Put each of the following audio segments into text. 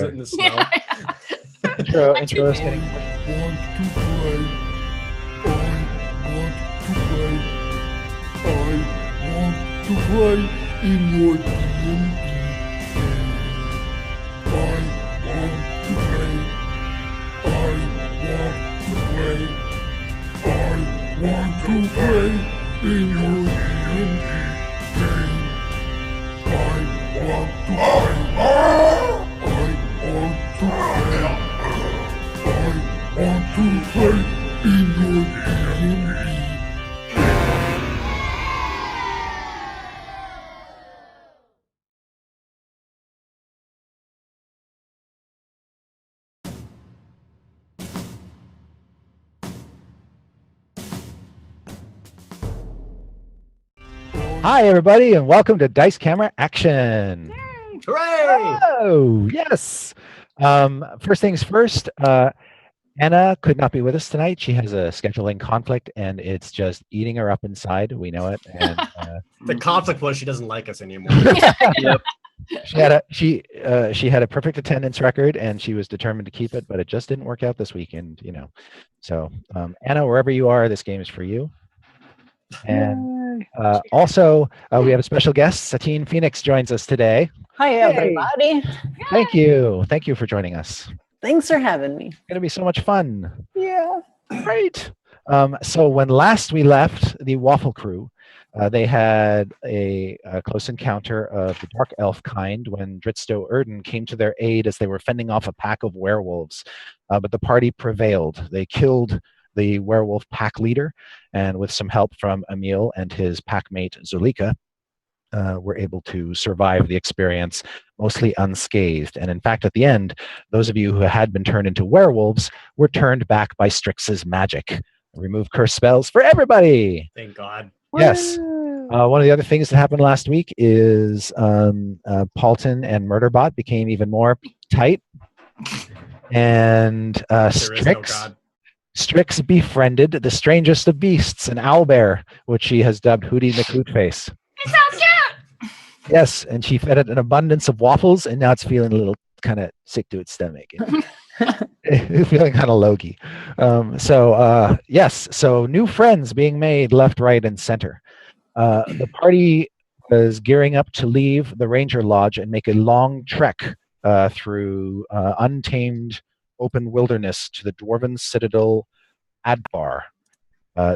it in the snow. Intro is getting... I want to play in your D&D game. I want to play in your D&D game. I want to play in your D&D. Hi, everybody, and welcome to Dice Camera Action. Hooray! Oh, yes. First things first, Anna could not be with us tonight. She has a scheduling conflict, and it's just eating her up inside. We know it. And the conflict was she doesn't like us anymore. Yep. She had a perfect attendance record, and she was determined to keep it, but it just didn't work out this weekend, you know. So, Anna, wherever you are, this game is for you. And also, we have a special guest. Satine Phoenix joins us today. Hi, everybody. Thank you. Thank you for joining us. Thanks for having me. It's going to be so much fun. Yeah. Great. So when last we left the Waffle Crew, they had a close encounter of the Dark Elf kind when Dritsto Erden came to their aid as they were fending off a pack of werewolves. But the party prevailed. They killed the werewolf pack leader, and with some help from Emil and his pack mate Zulika, were able to survive the experience mostly unscathed. And in fact, at the end, those of you who had been turned into werewolves were turned back by Strix's magic. Remove curse spells for everybody. Thank God. Yes. One of the other things that happened last week is Palton and Murderbot became even more tight. And Strix befriended the strangest of beasts, an owlbear, which she has dubbed Hootie McHootface. It sounds cute! Yes, and she fed it an abundance of waffles, and now it's feeling a little kind of sick to its stomach. It's feeling kind of logy. Yes, so new friends being made left, right, and center. The party was gearing up to leave the Ranger Lodge and make a long trek through untamed open wilderness to the dwarven citadel Adbar.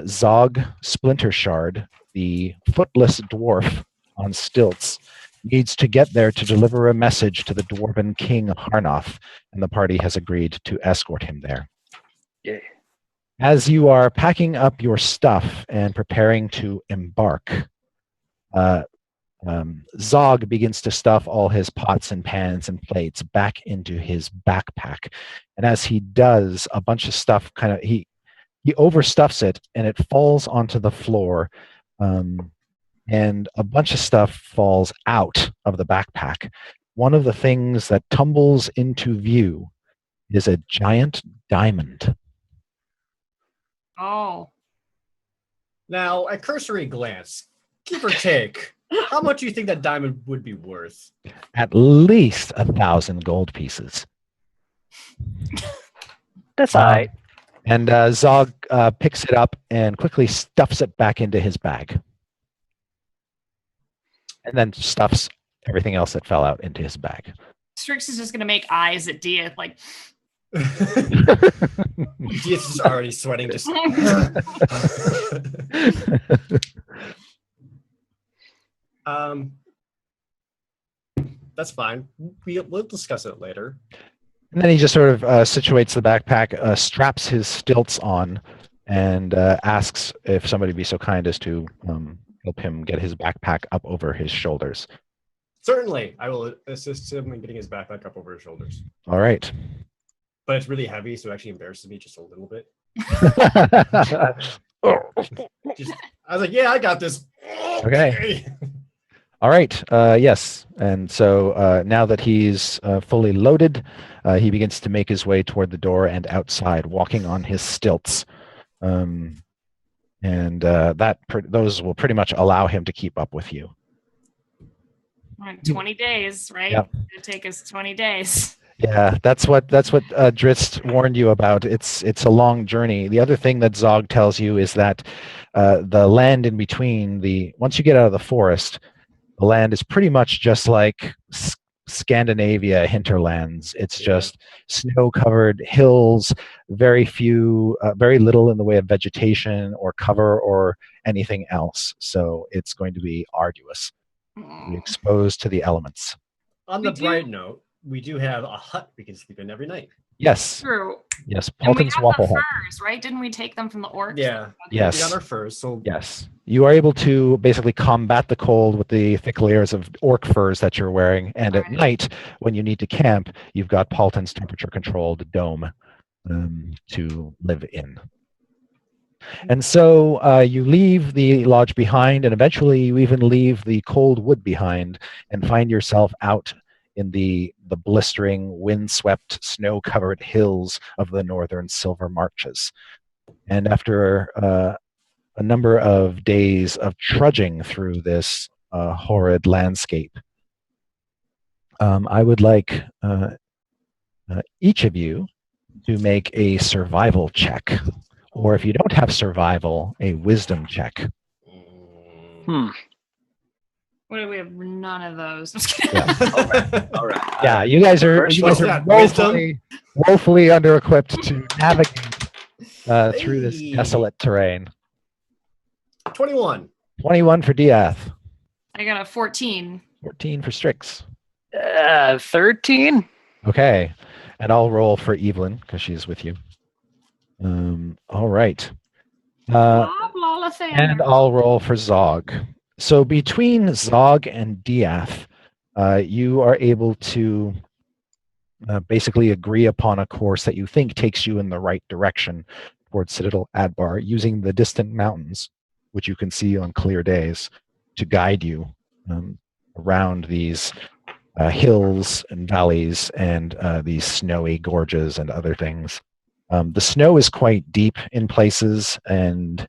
Zog Splintershard, the footless dwarf on stilts, needs to get there to deliver a message to the dwarven king Harnoth, and the party has agreed to escort him there. Yeah. As you are packing up your stuff and preparing to embark, Zog begins to stuff all his pots and pans and plates back into his backpack. And as he does, a bunch of stuff he overstuffs it, and it falls onto the floor. And a bunch of stuff falls out of the backpack. One of the things that tumbles into view is a giant diamond. Oh. Now, at cursory glance, give or take, how much do you think that diamond would be worth? At least 1,000 gold pieces. That's all right. And Zog picks it up and quickly stuffs it back into his bag. And then stuffs everything else that fell out into his bag. Strix is just going to make eyes at Dia, like... Dia's just already sweating. Just... That's fine. We'll discuss it later. And then he just sort of situates the backpack, straps his stilts on, and asks if somebody would be so kind as to help him get his backpack up over his shoulders. Certainly, I will assist him in getting his backpack up over his shoulders. All right. But it's really heavy, so it actually embarrasses me just a little bit. I was like, yeah, I got this. Okay. All right. Yes. And so now that he's fully loaded, he begins to make his way toward the door and outside, walking on his stilts. And those will pretty much allow him to keep up with you. 20 days, right? Yep. It'll take us 20 days. Yeah, that's what Drizzt warned you about. It's a long journey. The other thing that Zog tells you is that the land in between once you get out of the forest, the land is pretty much just like Scandinavia hinterlands. It's just snow-covered hills, very little in the way of vegetation or cover or anything else. So it's going to be arduous. Be exposed to the elements. On the bright note, we do have a hut we can sleep in every night. Yes. True. Yes. And we Palton's got waffle the hut. furs, right? Didn't we take them from the orcs? Yeah. Yes. We got our furs. So Yes. You are able to basically combat the cold with the thick layers of orc furs that you're wearing. And at night, when you need to camp, you've got Palton's temperature-controlled dome to live in. And so you leave the lodge behind, and eventually you even leave the cold wood behind and find yourself out in the blistering, wind-swept, snow-covered hills of the northern Silver Marches. And after a number of days of trudging through this horrid landscape, I would like each of you to make a survival check. Or if you don't have survival, a wisdom check. What do we have? None of those. Yeah. All right. Yeah, you guys are woefully under-equipped to navigate through this desolate terrain. 21. 21 for Diath. I got a 14. 14 for Strix. 13. Okay, and I'll roll for Evelyn because she's with you. All right. And I'll roll for Zog. So between Zog and Diath, you are able to basically agree upon a course that you think takes you in the right direction towards Citadel Adbar, using the distant mountains, which you can see on clear days, to guide you around these hills and valleys and these snowy gorges and other things. The snow is quite deep in places, and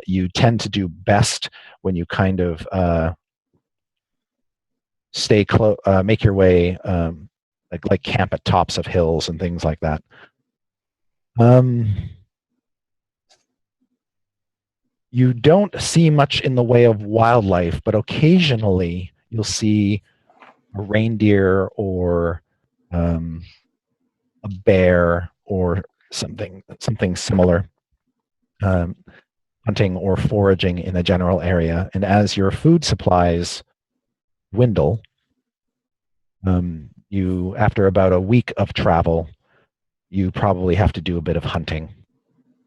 you tend to do best when you kind of stay close, make your way, like camp at tops of hills and things like that. You don't see much in the way of wildlife, but occasionally you'll see a reindeer or a bear or something similar, hunting or foraging in the general area. And as your food supplies dwindle, you, after about a week of travel, you probably have to do a bit of hunting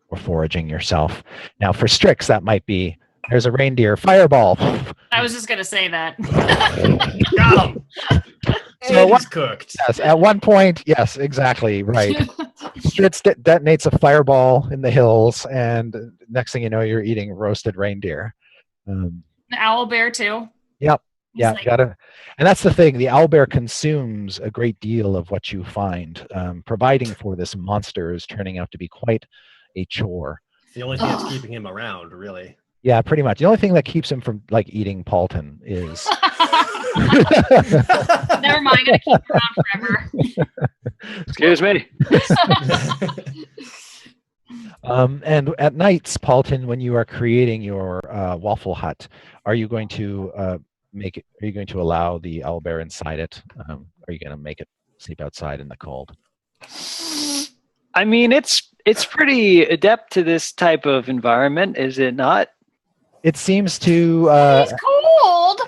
or foraging yourself. Now for Strix, that might be, there's a reindeer, fireball. I was just going to say that. Got him. So It's cooked. Yes, at one point, yes, exactly, right. Strix detonates a fireball in the hills, and next thing you know, you're eating roasted reindeer. The owl bear, too. Yep. He's Yeah, like- gotta. And that's the thing. The owlbear consumes a great deal of what you find. Providing for this monster is turning out to be quite a chore. It's the only thing that's keeping him around, really. Yeah, pretty much. The only thing that keeps him from like eating Palton is. Never mind, I'm gonna keep it around forever. Excuse me. And at nights, Palton, when you are creating your waffle hut, are you going to make it? Are you going to allow the owlbear inside it? Are you going to make it sleep outside in the cold? I mean, it's pretty adept to this type of environment, is it not? It seems to. He's cold.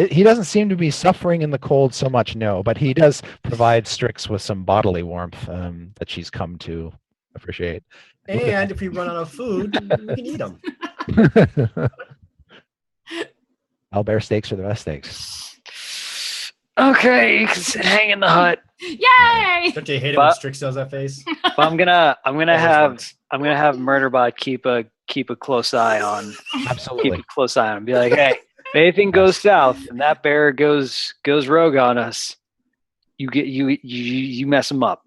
He doesn't seem to be suffering in the cold so much, no, but he does provide Strix with some bodily warmth that she's come to appreciate. And if we run out of food, we can eat them. Owlbear steaks are the best steaks. Okay, you can hang in the hut. Yay! Don't you hate it when Strix does that face? But I'm gonna have Murderbot keep a close eye on. Absolutely. Keep a close eye on him. Be like, hey, if anything goes south and that bear goes rogue on us, you mess him up.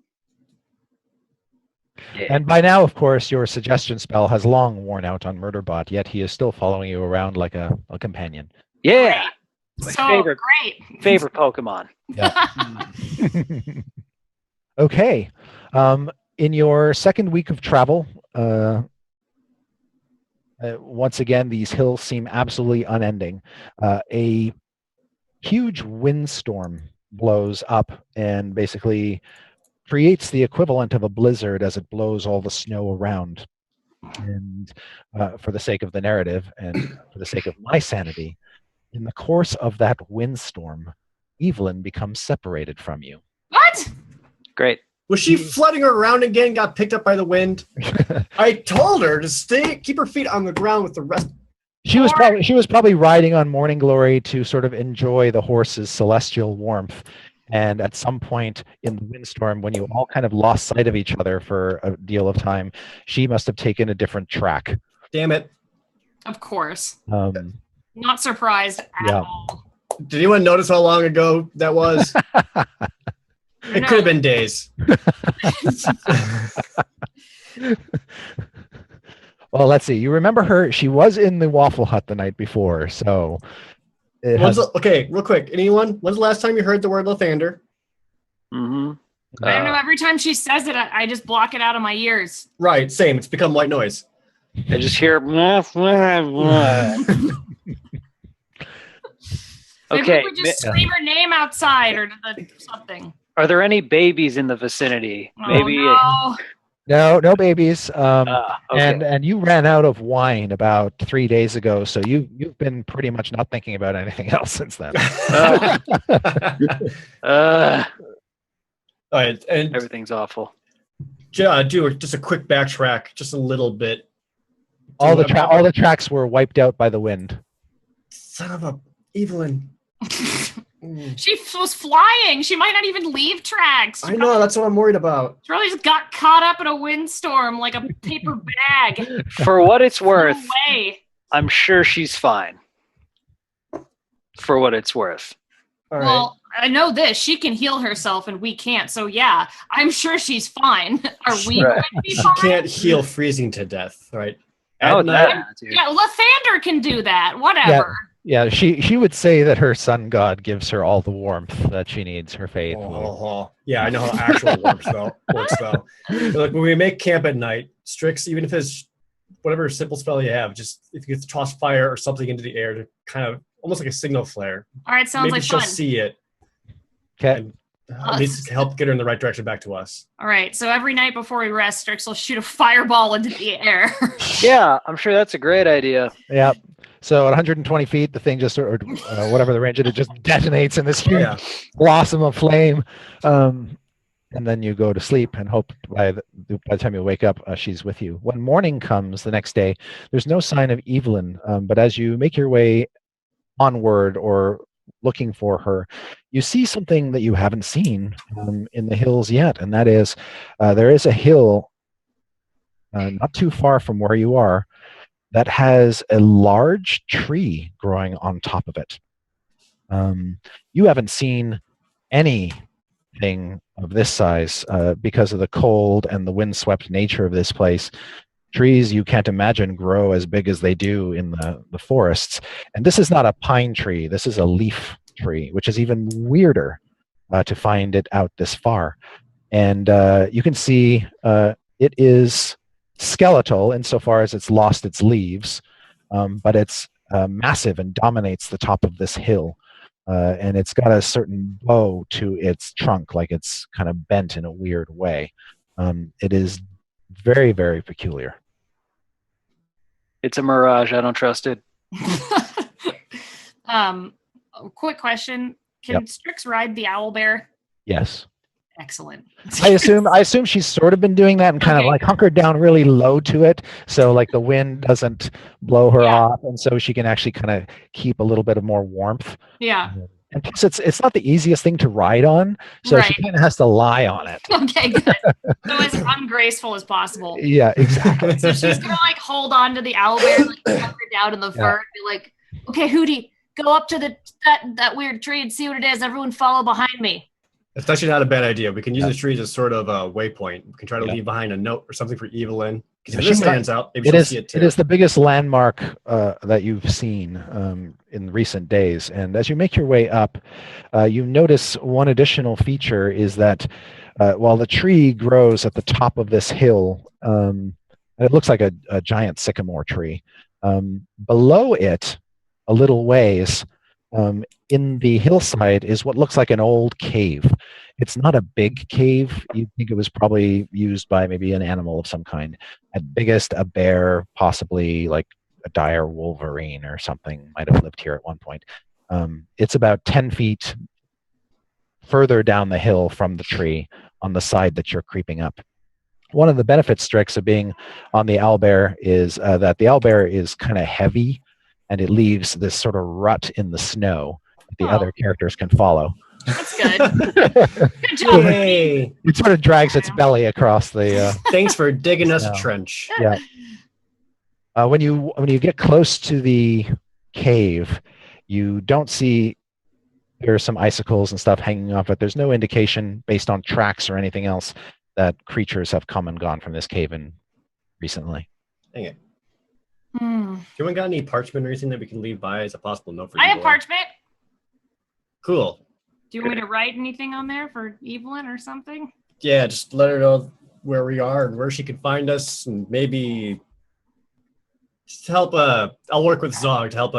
Yeah. And by now, of course, your suggestion spell has long worn out on Murderbot, yet he is still following you around like a companion. Yeah. My So favorite great. Pokemon. Okay. In your second week of travel, once again, these hills seem absolutely unending. A huge windstorm blows up and basically creates the equivalent of a blizzard as it blows all the snow around. And for the sake of the narrative and for the sake of my sanity, in the course of that windstorm, Evelyn becomes separated from you. What? Great. Was she floating around again? Got picked up by the wind? I told her to keep her feet on the ground with the rest. She was probably riding on Morning Glory to sort of enjoy the horse's celestial warmth. And at some point in the windstorm, when you all kind of lost sight of each other for a deal of time, she must have taken a different track. Damn it. Of course. Not surprised at all. Did anyone notice how long ago that was? It could have been days. Well, let's see. You remember her? She was in the Waffle Hut the night before, so. Okay, real quick. Anyone? When's the last time you heard the word Lathander? Mm-hmm. I don't know. Every time she says it, I just block it out of my ears. Right, same. It's become white noise. I just hear. Maybe we just scream her name outside or something. Are there any babies in the vicinity? Maybe. Oh, No babies. Okay. And you ran out of wine about 3 days ago, so you've been pretty much not thinking about anything else since then. All right, and Everything's awful. do just a quick backtrack, just a little bit. All the tracks were wiped out by the wind. Son of a Evelyn. she was flying. She might not even leave tracks. I know, that's what I'm worried about. She really just got caught up in a windstorm like a paper bag. For what it's worth, No way. I'm sure she's fine. For what it's worth. All right. Well, I know this. She can heal herself and we can't. So yeah, I'm sure she's fine. Are we Right. going to be She fine? can't heal freezing to death, right? Oh, At night- that, dude. Yeah, Lathander can do that. Whatever. Yeah, she would say that her sun god gives her all the warmth that she needs. Her faith. Yeah, I know how actual works though. Look, when we make camp at night, Strix, even if it's whatever simple spell you have, just if you get to toss fire or something into the air to kind of almost like a signal flare. All right, sounds Maybe like she'll fun. see it. Okay. At least to help get her in the right direction back to us. All right, so every night before we rest, Strix will shoot a fireball into the air. Yeah, I'm sure that's a great idea. Yeah. So at 120 feet, the thing just, or whatever the range it just detonates in this huge blossom of flame. And then you go to sleep and hope by the time you wake up, she's with you. When morning comes the next day, there's no sign of Evelyn. But as you make your way onward or looking for her, you see something that you haven't seen in the hills yet. And that is, there is a hill not too far from where you are that has a large tree growing on top of it. You haven't seen anything of this size because of the cold and the windswept nature of this place. Trees you can't imagine grow as big as they do in the forests. And this is not a pine tree. This is a leaf tree, which is even weirder to find it out this far. And you can see it is skeletal insofar as it's lost its leaves, but it's massive and dominates the top of this hill. And it's got a certain bow to its trunk, like it's kind of bent in a weird way. It is very, very peculiar. It's a mirage. I don't trust it. Quick question. Can Strix ride the owlbear? Yes. Excellent. I assume she's sort of been doing that and kind of like hunkered down really low to it, so like the wind doesn't blow her off, and so she can actually kind of keep a little bit of more warmth. Yeah. And plus, it's not the easiest thing to ride on, so she kind of has to lie on it. Okay, good. So as ungraceful as possible. Yeah, exactly. So she's gonna like hold on to the owlbear, like hunker down in the fur, and be like, "Okay, Hootie, go up to that weird tree and see what it is. Everyone, follow behind me." It's actually not a bad idea. We can use the trees as sort of a waypoint. We can try to leave behind a note or something for Evelyn. Because if this stands out, maybe she'll see it too. It is the biggest landmark that you've seen in recent days. And as you make your way up, you notice one additional feature is that while the tree grows at the top of this hill, and it looks like a giant sycamore tree, below it, a little ways, in the hillside is what looks like an old cave. It's not a big cave. You'd think it was probably used by maybe an animal of some kind. At biggest, a bear, possibly like a dire wolverine or something might have lived here at one point. It's about 10 feet further down the hill from the tree on the side that you're creeping up. One of the benefits, Strix, of being on the owlbear is that the owlbear is kind of heavy, and it leaves this sort of rut in the snow that the other characters can follow. That's good. Good job. Yay. It sort of drags its belly across the. Thanks for digging us a trench. Yeah. When you get close to the cave, you don't see. There are some icicles and stuff hanging off it. There's no indication, based on tracks or anything else, that creatures have come and gone from this cave in recently. Dang it. Anyone got any parchment or anything that we can leave by as a possible note for I Evelyn? have parchment. Cool. Do you want me to write anything on there for Evelyn or something? Yeah, just let her know where we are and where she can find us, and maybe just help. I'll work with Zog to help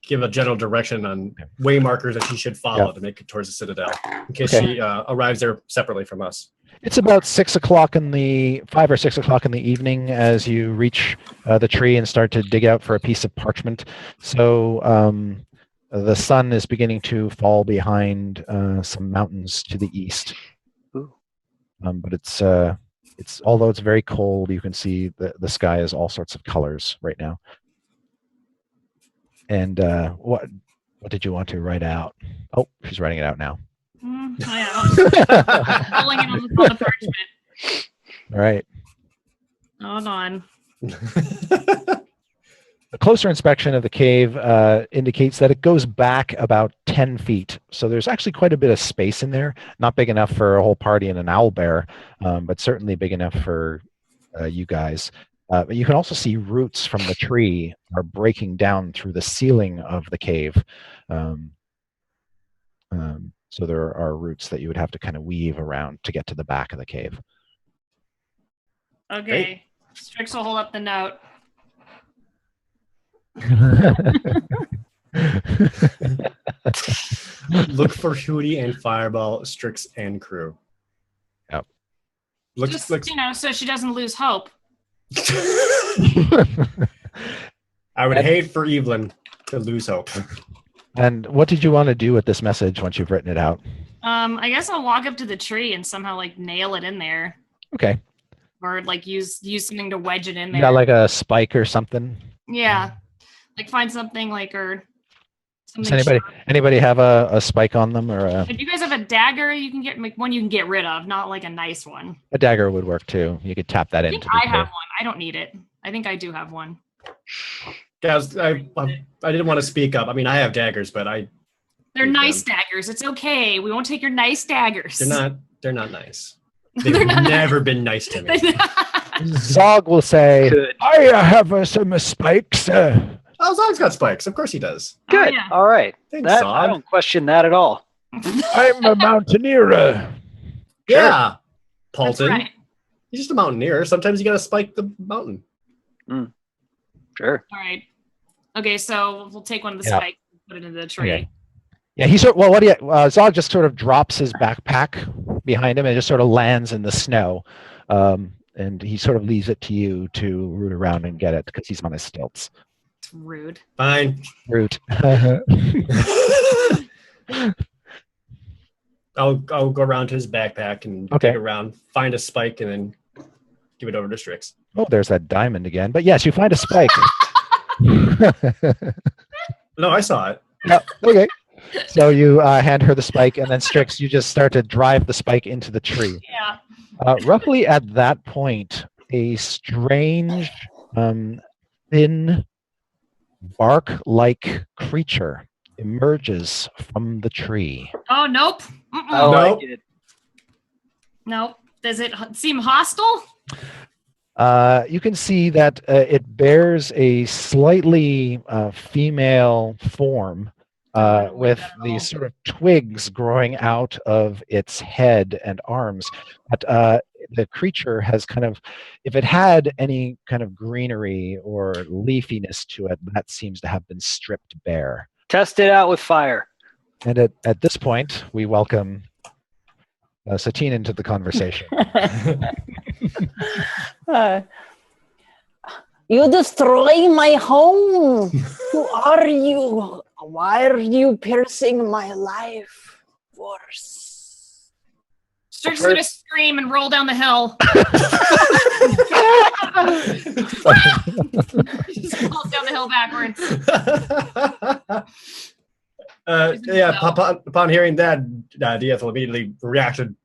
give a general direction on way markers that she should follow to make it towards the Citadel, in case she arrives there separately from us. It's about 5 or 6 o'clock in the evening as you reach the tree and start to dig out for a piece of parchment. So the sun is beginning to fall behind some mountains to the east. But it's although it's very cold, you can see the sky is all sorts of colors right now. And what did you want to write out? Oh, she's writing it out now. Rolling it on the parchment. All right. Hold on. A closer inspection of the cave indicates that it goes back about 10 feet. So there's actually quite a bit of space in there. Not big enough for a whole party and an owlbear, but certainly big enough for you guys. But you can also see roots from the tree are breaking down through the ceiling of the cave. So there are roots that you would have to kind of weave around to get to the back of the cave. Okay. Great. Strix will hold up the note. Look for Hootie and Fireball, Strix and crew. Yep. Just, so she doesn't lose hope. I would hate for Evelyn to lose hope. And what did you want to do with this message once you've written it out? I guess I'll walk up to the tree and somehow nail it in there. Okay. Or use something to wedge it in there. You got like a spike or something? Yeah. Find something or something. Does anybody have a spike on them or If you guys have a dagger, you can get one you can get rid of, not a nice one. a dagger would work too. You could tap that I into think I have one. I don't need it. I think I do have one. Guys, I didn't want to speak up. I mean, I have daggers, but they're nice daggers. It's okay. We won't take your nice daggers. They're not nice. They've never been nice to me. Zog will say, I have some spikes. Oh, Zog's got spikes. Of course he does. Good. yeah. All right. Thanks, I Zog. don't question that at all. I'm a mountaineer. Yeah. Palton. That's right. He's just a mountaineer. Sometimes you got to spike the mountain. Sure. All right. Okay, so we'll take one of the spikes and put it into the tree. Okay. Yeah, Zog just sort of drops his backpack behind him and just sort of lands in the snow. And he sort of leaves it to you to root around and get it because he's on his stilts. It's rude. Fine. Root. I'll go around to his backpack and dig around, find a spike, and then give it over to Strix. Oh, there's that diamond again. But yes, you find a spike. No, I saw it. Yep. Okay. So you hand her the spike, and then Strix, you just start to drive the spike into the tree. Yeah. Roughly at that point, a strange, thin, bark-like creature emerges from the tree. Oh, nope. I Nope. like it. No. Does it seem hostile? You can see that it bears a slightly female form with these sort of twigs growing out of its head and arms. But the creature has kind of, if it had any kind of greenery or leafiness to it, that seems to have been stripped bare. Test it out with fire. And at this point, we welcome Satine into the conversation. You destroy my home. Who are you? Why are you piercing my life force? Strix is gonna scream and roll down the hill. He just falls down the hill backwards. Upon hearing that, Diaz will immediately reacted,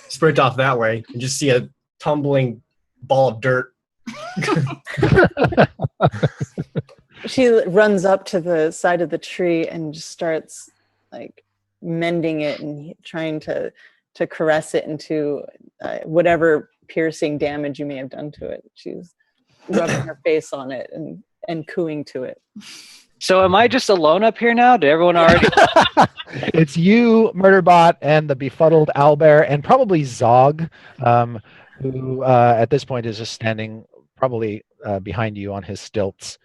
sprint off that way, and just see a tumbling ball of dirt. She runs up to the side of the tree and just starts like mending it and trying to caress it into whatever piercing damage you may have done to it. She's rubbing her face on it and cooing to it. So am I just alone up here now? Did everyone already? It's you, Murderbot, and the befuddled owlbear, and probably Zog, who at this point is just standing probably behind you on his stilts.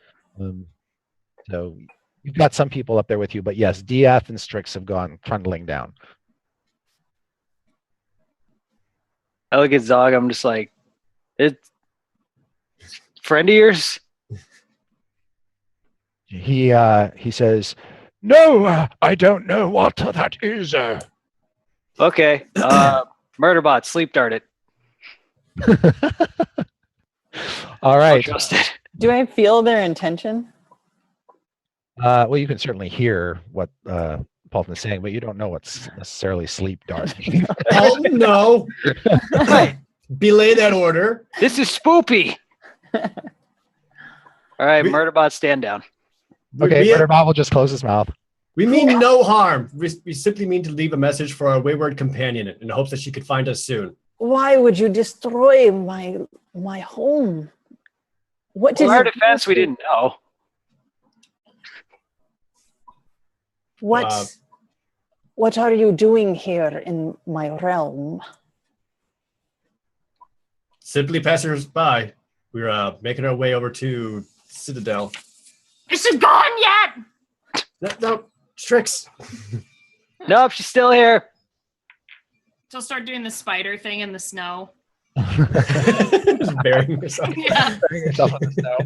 So you've got some people up there with you, but yes, Diath and Strix have gone trundling down. I look at Zog, I'm just like, it's friend of yours? He says, "No, I don't know what that is." Okay. Murderbot, sleep dart it. All right. Don't trust it. Do I feel their intention? Well, you can certainly hear what Palton is saying, but you don't know what's necessarily sleep dart. Oh no! Belay that order. This is spoopy. All right, Murderbot, stand down. Okay, Murderbot will just close his mouth. We mean no harm. We simply mean to leave a message for our wayward companion in hopes that she could find us soon. Why would you destroy my home? What did In our defense, we didn't know. What are you doing here in my realm? Simply passers by. We're making our way over to Citadel. Is she gone yet? No, Strix. Nope, she's still here. She'll start doing the spider thing in the snow. Just burying herself. Yeah. Burying herself in the snow.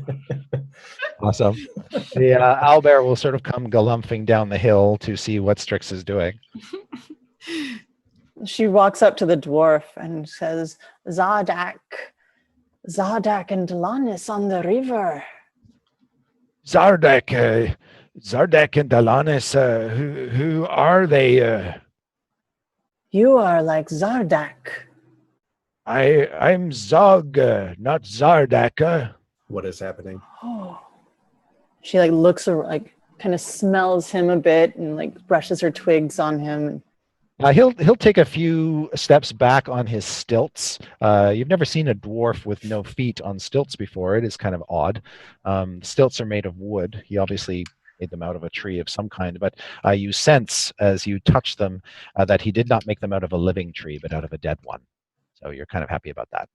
Awesome. The owlbear will sort of come galumphing down the hill to see what Strix is doing. She walks up to the dwarf and says, Zardak and Delanis on the river. Zardak and Delanis, who are they? You are like Zardak. I'm Zog, not Zardak. What is happening? Oh. She like looks like kind of smells him a bit and like brushes her twigs on him. He'll take a few steps back on his stilts. You've never seen a dwarf with no feet on stilts before. It is kind of odd. Stilts are made of wood. He obviously made them out of a tree of some kind, but you sense as you touch them that he did not make them out of a living tree, but out of a dead one. So you're kind of happy about that.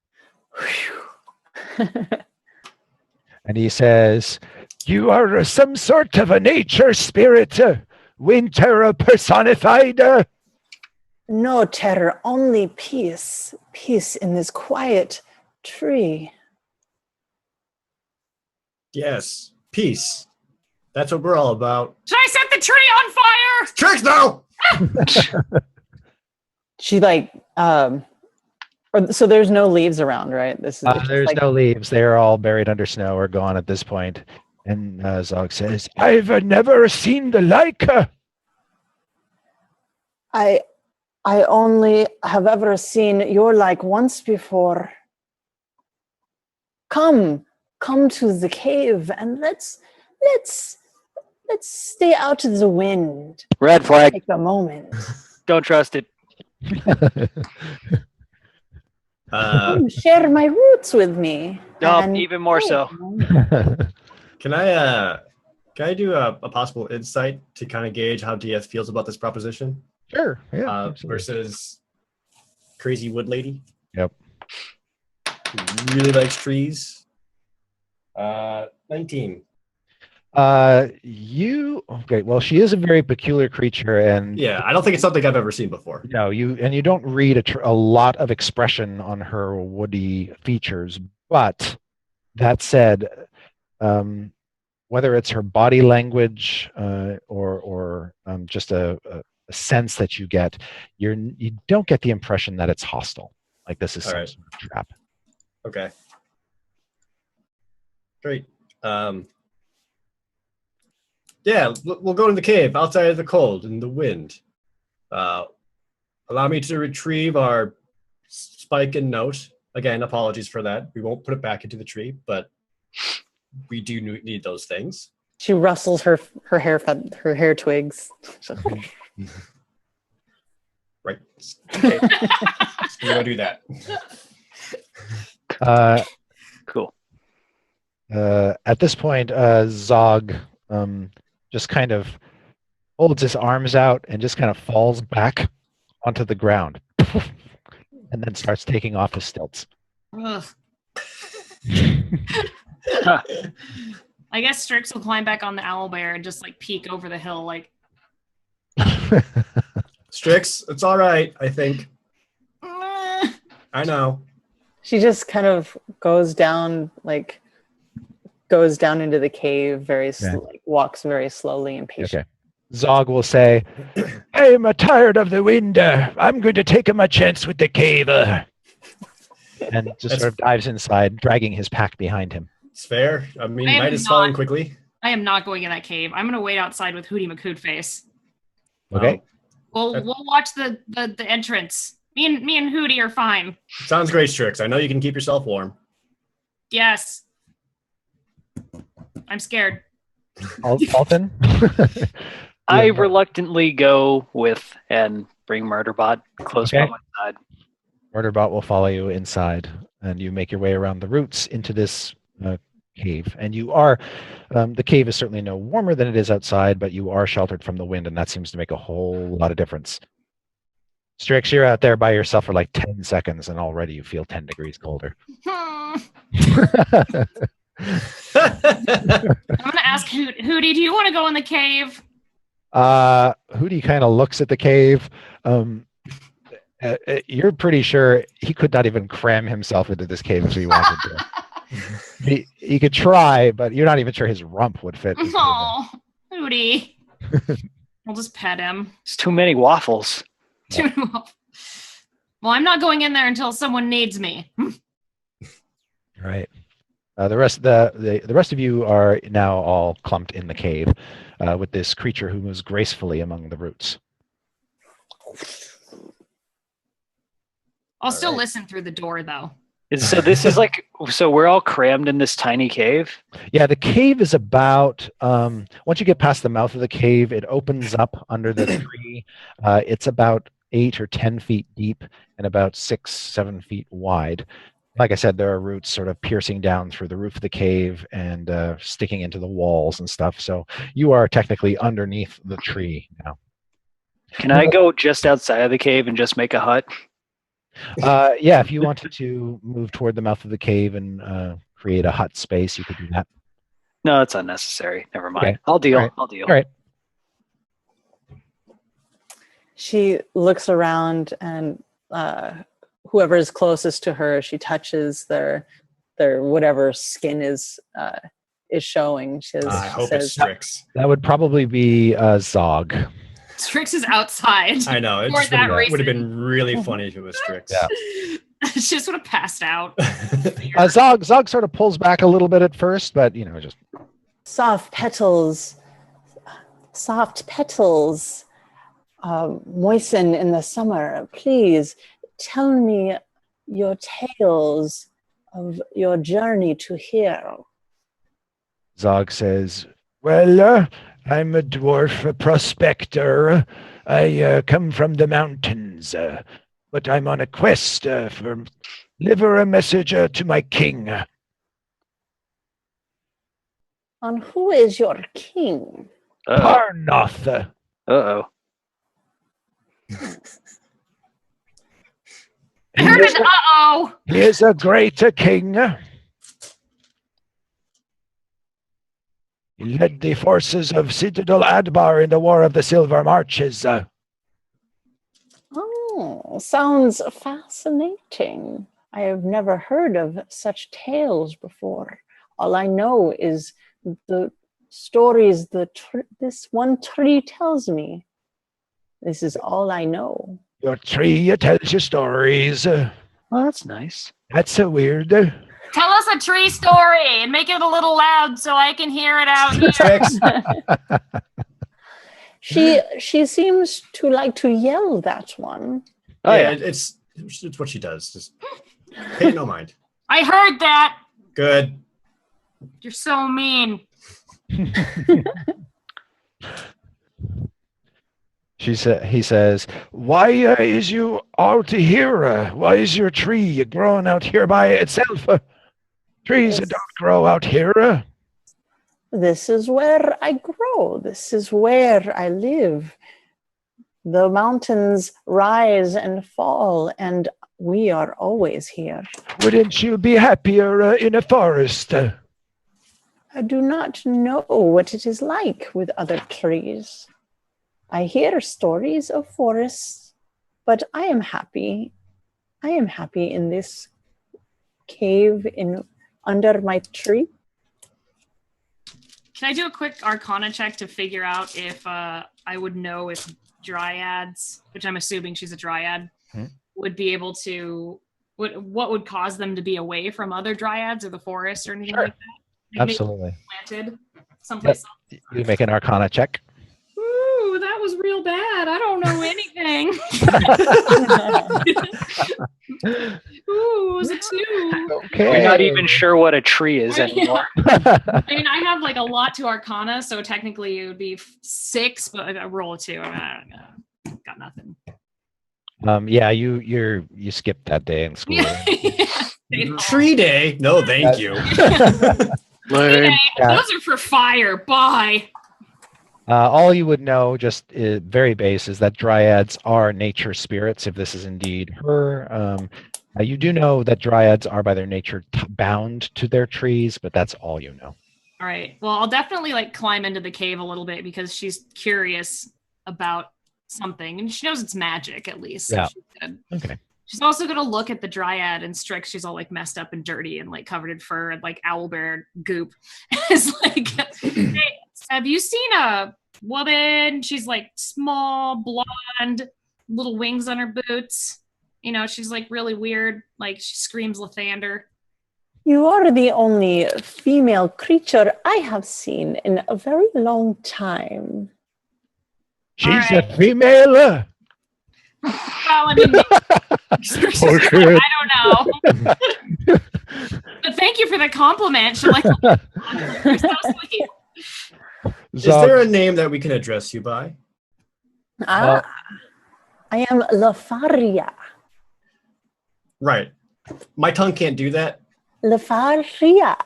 And he says, "You are some sort of a nature spirit, winter personified." No terror, only peace. Peace in this quiet tree. Yes, peace. That's what we're all about. Should I set the tree on fire? Tricks, no! She like, so there's no leaves around, right? This is There's like, no leaves. They're all buried under snow or gone at this point. And Zog says, "I've never seen the like." I only have ever seen your like once before. Come to the cave and let's stay out of the wind. Red flag. Take a moment. Don't trust it. Share my roots with me. No, And- even more so. Can I do a possible insight to kind of gauge how DS feels about this proposition? Sure. Yeah. Absolutely. Versus crazy wood lady. Yep. Who really likes trees. 19. Okay. Well, she is a very peculiar creature, and Yeah, I don't think it's something I've ever seen before. no, you don't read a lot of expression on her woody features. But that said, whether it's her body language or just a sense that you get, you don't get the impression that it's hostile. Like this is some sort of trap. Okay. Great. Yeah, we'll go to the cave outside of the cold and the wind. Allow me to retrieve our spike and note. Again, apologies for that. We won't put it back into the tree, but we do need those things. She rustles her hair twigs. Right. Okay. We're gonna do that. Cool. At this point, Zog just kind of holds his arms out and just kind of falls back onto the ground and then starts taking off his stilts. Ugh. I guess Strix will climb back on the owlbear and just like peek over the hill, like. Strix, it's all right, I think. I know. She just kind of goes down into the cave walks very slowly and patiently. Okay. Zog will say, I'm tired of the wind. I'm going to take my chance with the cave. And just sort of dives inside, dragging his pack behind him. It's fair. I mean, night is falling quickly. I am not going in that cave. I'm going to wait outside with Hootie McHootface. Okay. We'll watch the entrance. Me and Hootie are fine. Sounds great, Strix. I know you can keep yourself warm. Yes. I'm scared. Palton? I reluctantly go with and bring Murderbot close by my side. Murderbot will follow you inside, and you make your way around the roots into this cave. And you are, the cave is certainly no warmer than it is outside, but you are sheltered from the wind, and that seems to make a whole lot of difference. Strix, you're out there by yourself for like 10 seconds, and already you feel 10 degrees colder. I'm going to ask Hootie, do you want to go in the cave? Hootie kind of looks at the cave. You're pretty sure he could not even cram himself into this cave if he wanted to. He could try, but you're not even sure his rump would fit. Oh, Hootie. We'll just pet him. It's too many waffles. Well, I'm not going in there until someone needs me. Right. The rest of you are now all clumped in the cave with this creature who moves gracefully among the roots. I'll still listen through the door, though. So this is so we're all crammed in this tiny cave? Yeah, the cave is about, once you get past the mouth of the cave, it opens up under the tree. It's about 8 or 10 feet deep and about 6-7 feet wide. Like I said, there are roots sort of piercing down through the roof of the cave and sticking into the walls and stuff. So you are technically underneath the tree now. Can I go just outside of the cave and just make a hut? Yeah, if you wanted to move toward the mouth of the cave and create a hut space, you could do that. No, it's unnecessary. Never mind. Okay. I'll deal. All right. I'll deal. All right. She looks around and whoever is closest to her, she touches their whatever skin is showing. I hope it's Strix. That would probably be Zog. Strix is outside. I know. It For just that would have reason. been really funny if it was Strix. Yeah. She just would have passed out. Zog sort of pulls back a little bit at first, but just soft petals, moisten in the summer. Please tell me your tales of your journey to here. Zog says, well, I'm a dwarf prospector. I come from the mountains, but I'm on a quest for Deliver a message to my king. And who is your king? Parnoth. Uh-oh. I heard an uh-oh. He is a great king. He led the forces of Citadel Adbar in the War of the Silver Marches. Oh, sounds fascinating. I have never heard of such tales before. All I know is the stories this one tree tells me. This is all I know. Your tree tells you stories. Well, that's nice. That's so weird. Tell us a tree story and make it a little loud so I can hear it out here. Tricks. She seems to like to yell, that one. Oh, yeah, yeah. it's what she does. Just pay no mind. I heard that. Good. You're so mean. He says, why is you out here? Why is your tree growing out here by itself? Trees Yes. don't grow out here. This is where I grow. This is where I live. The mountains rise and fall, and we are always here. Wouldn't you be happier in a forest? I do not know what it is like with other trees. I hear stories of forests, but I am happy. I am happy in this cave under my tree. Can I do a quick Arcana check to figure out if I would know if dryads, which I'm assuming she's a dryad, would be able to, what would cause them to be away from other dryads or the forest or anything like that? Like Absolutely. planted someplace else. You make an Arcana check. Ooh, that was real bad. I don't know anything. Ooh, it was a 2. Okay. We're not even sure what a tree is anymore. I mean, I have like a lot to Arcana, so technically it would be 6, but I roll a 2. I got nothing. Yeah, you skipped that day in school. Tree day? No, thank you. Okay, Yeah. those are for fire. Bye. All you would know, just very base, is that dryads are nature spirits, if this is indeed her. You do know that dryads are by their nature bound to their trees, but that's all you know. All right. Well, I'll definitely like climb into the cave a little bit because she's curious about something, and she knows it's magic at least. So Yeah. she's good. Okay. She's also gonna look at the dryad and Strix. She's all like messed up and dirty and like covered in fur and like owlbear goop. It's like, hey, have you seen a woman? She's like small, blonde, little wings on her boots. You know, she's like really weird. Like she screams Lathander. You are the only female creature I have seen in a very long time. She's right. a female. Well, I mean, Strix is like, shit. I don't know. But thank you for the compliment. She like, you're so sweet. Is there a name that we can address you by? I am Lafaria. Right. My tongue can't do that. Lafaria.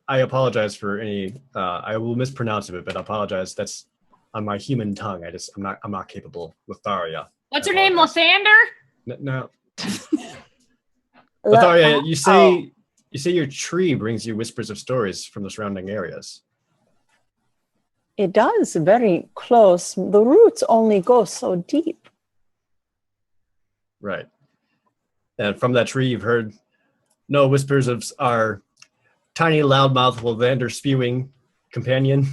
I apologize for any. I will mispronounce it, but I apologize. That's on my human tongue. I'm not capable. Lotharia. What's her name? Lathander? No. Lotharia, you say your tree brings you whispers of stories from the surrounding areas. It does, very close. The roots only go so deep. Right. And from that tree, you've heard no whispers of our tiny loudmouth Lathander spewing companion.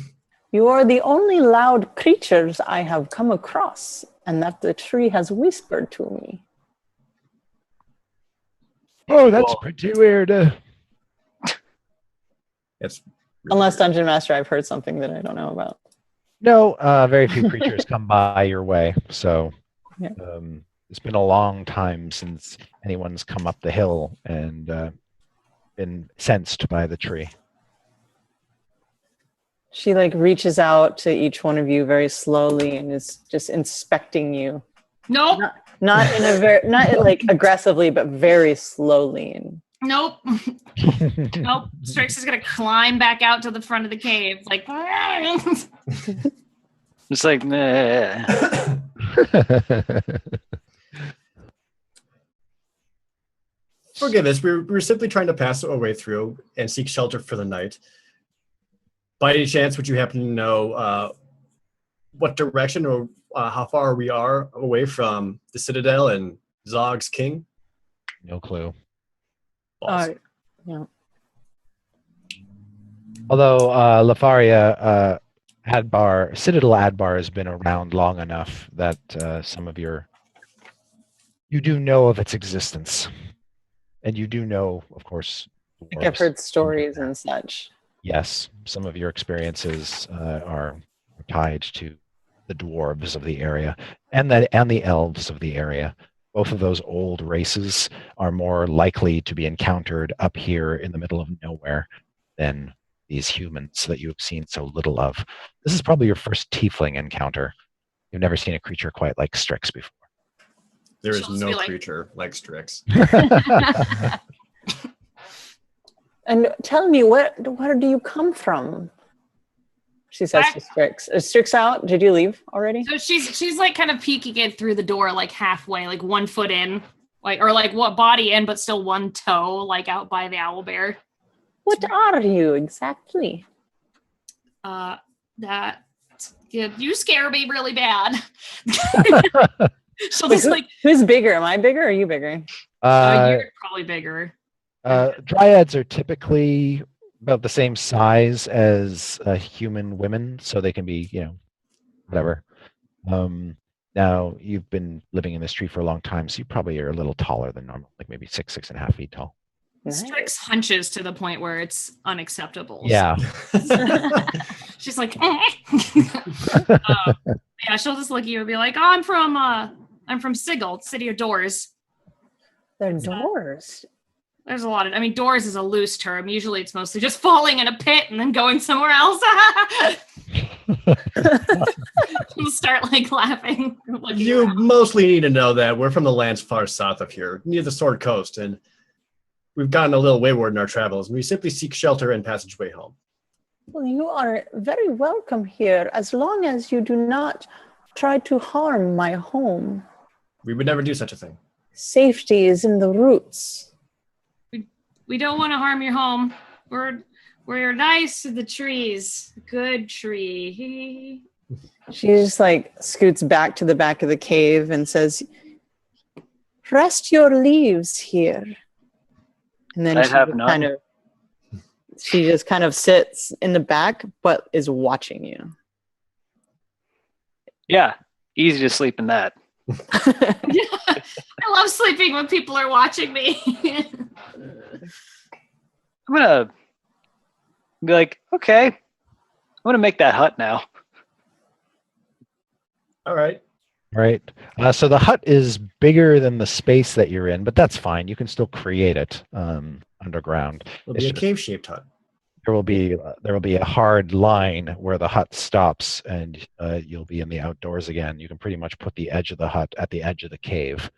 You are the only loud creatures I have come across, and that the tree has whispered to me. Oh, that's pretty weird. It's Unless Dungeon Master, I've heard something that I don't know about. No, very few creatures come by your way, so Yeah. it's been a long time since anyone's come up the hill and been sensed by the tree. She like reaches out to each one of you very slowly and is just inspecting you. Nope. Not in a very, not like aggressively, but very slowly. And Nope. Nope. Strix is gonna climb back out to the front of the cave, like. It's like, meh. Forgive us. We're simply trying to pass our way through and seek shelter for the night. By any chance, would you happen to know what direction or how far we are away from the Citadel and Zog's King? No clue. yeah. Although Lafaria, Citadel Adbar has been around long enough that you do know of its existence. And you do know, of course. Like I've heard stories and such. Yes, some of your experiences are tied to the dwarves of the area and the elves of the area. Both of those old races are more likely to be encountered up here in the middle of nowhere than these humans that you've seen so little of. This is probably your first tiefling encounter. You've never seen a creature quite like Strix before. There is no creature like Strix. And tell me, where do you come from? She says to Strix. Is Strix out? Did you leave already? So she's like kind of peeking it through the door, like halfway, like 1 foot in, or what body in, but still one toe, like out by the owlbear. What are you exactly? You scare me really bad. So who's bigger? Am I bigger or are you bigger? You're probably bigger. Dryads are typically about the same size as human women, so they can be, whatever. Now, you've been living in this tree for a long time, so you probably are a little taller than normal, like maybe 6.5 feet tall. Nice. Strix hunches to the point where it's unacceptable. Yeah. She's like, yeah, she'll just look at you and be like, oh, I'm from Sigil, City of Doors. They're doors. There's a lot of, doors is a loose term. Usually it's mostly just falling in a pit and then going somewhere else. She'll start laughing. You mostly need to know that we're from the lands far south of here, near the Sword Coast, and we've gotten a little wayward in our travels, and we simply seek shelter and passageway home. Well, you are very welcome here, as long as you do not try to harm my home. We would never do such a thing. Safety is in the roots. We don't want to harm your home. We're nice to the trees. Good tree. She just scoots back to the back of the cave and says, rest your leaves here. And then she just kind of sits in the back, but is watching you. Yeah, easy to sleep in that. I love sleeping when people are watching me. I'm gonna be like, okay, I'm gonna make that hut now. All right. Right. So the hut is bigger than the space that you're in, but that's fine. You can still create it underground. It'll be a cave-shaped hut. There will be a hard line where the hut stops, and you'll be in the outdoors again. You can pretty much put the edge of the hut at the edge of the cave.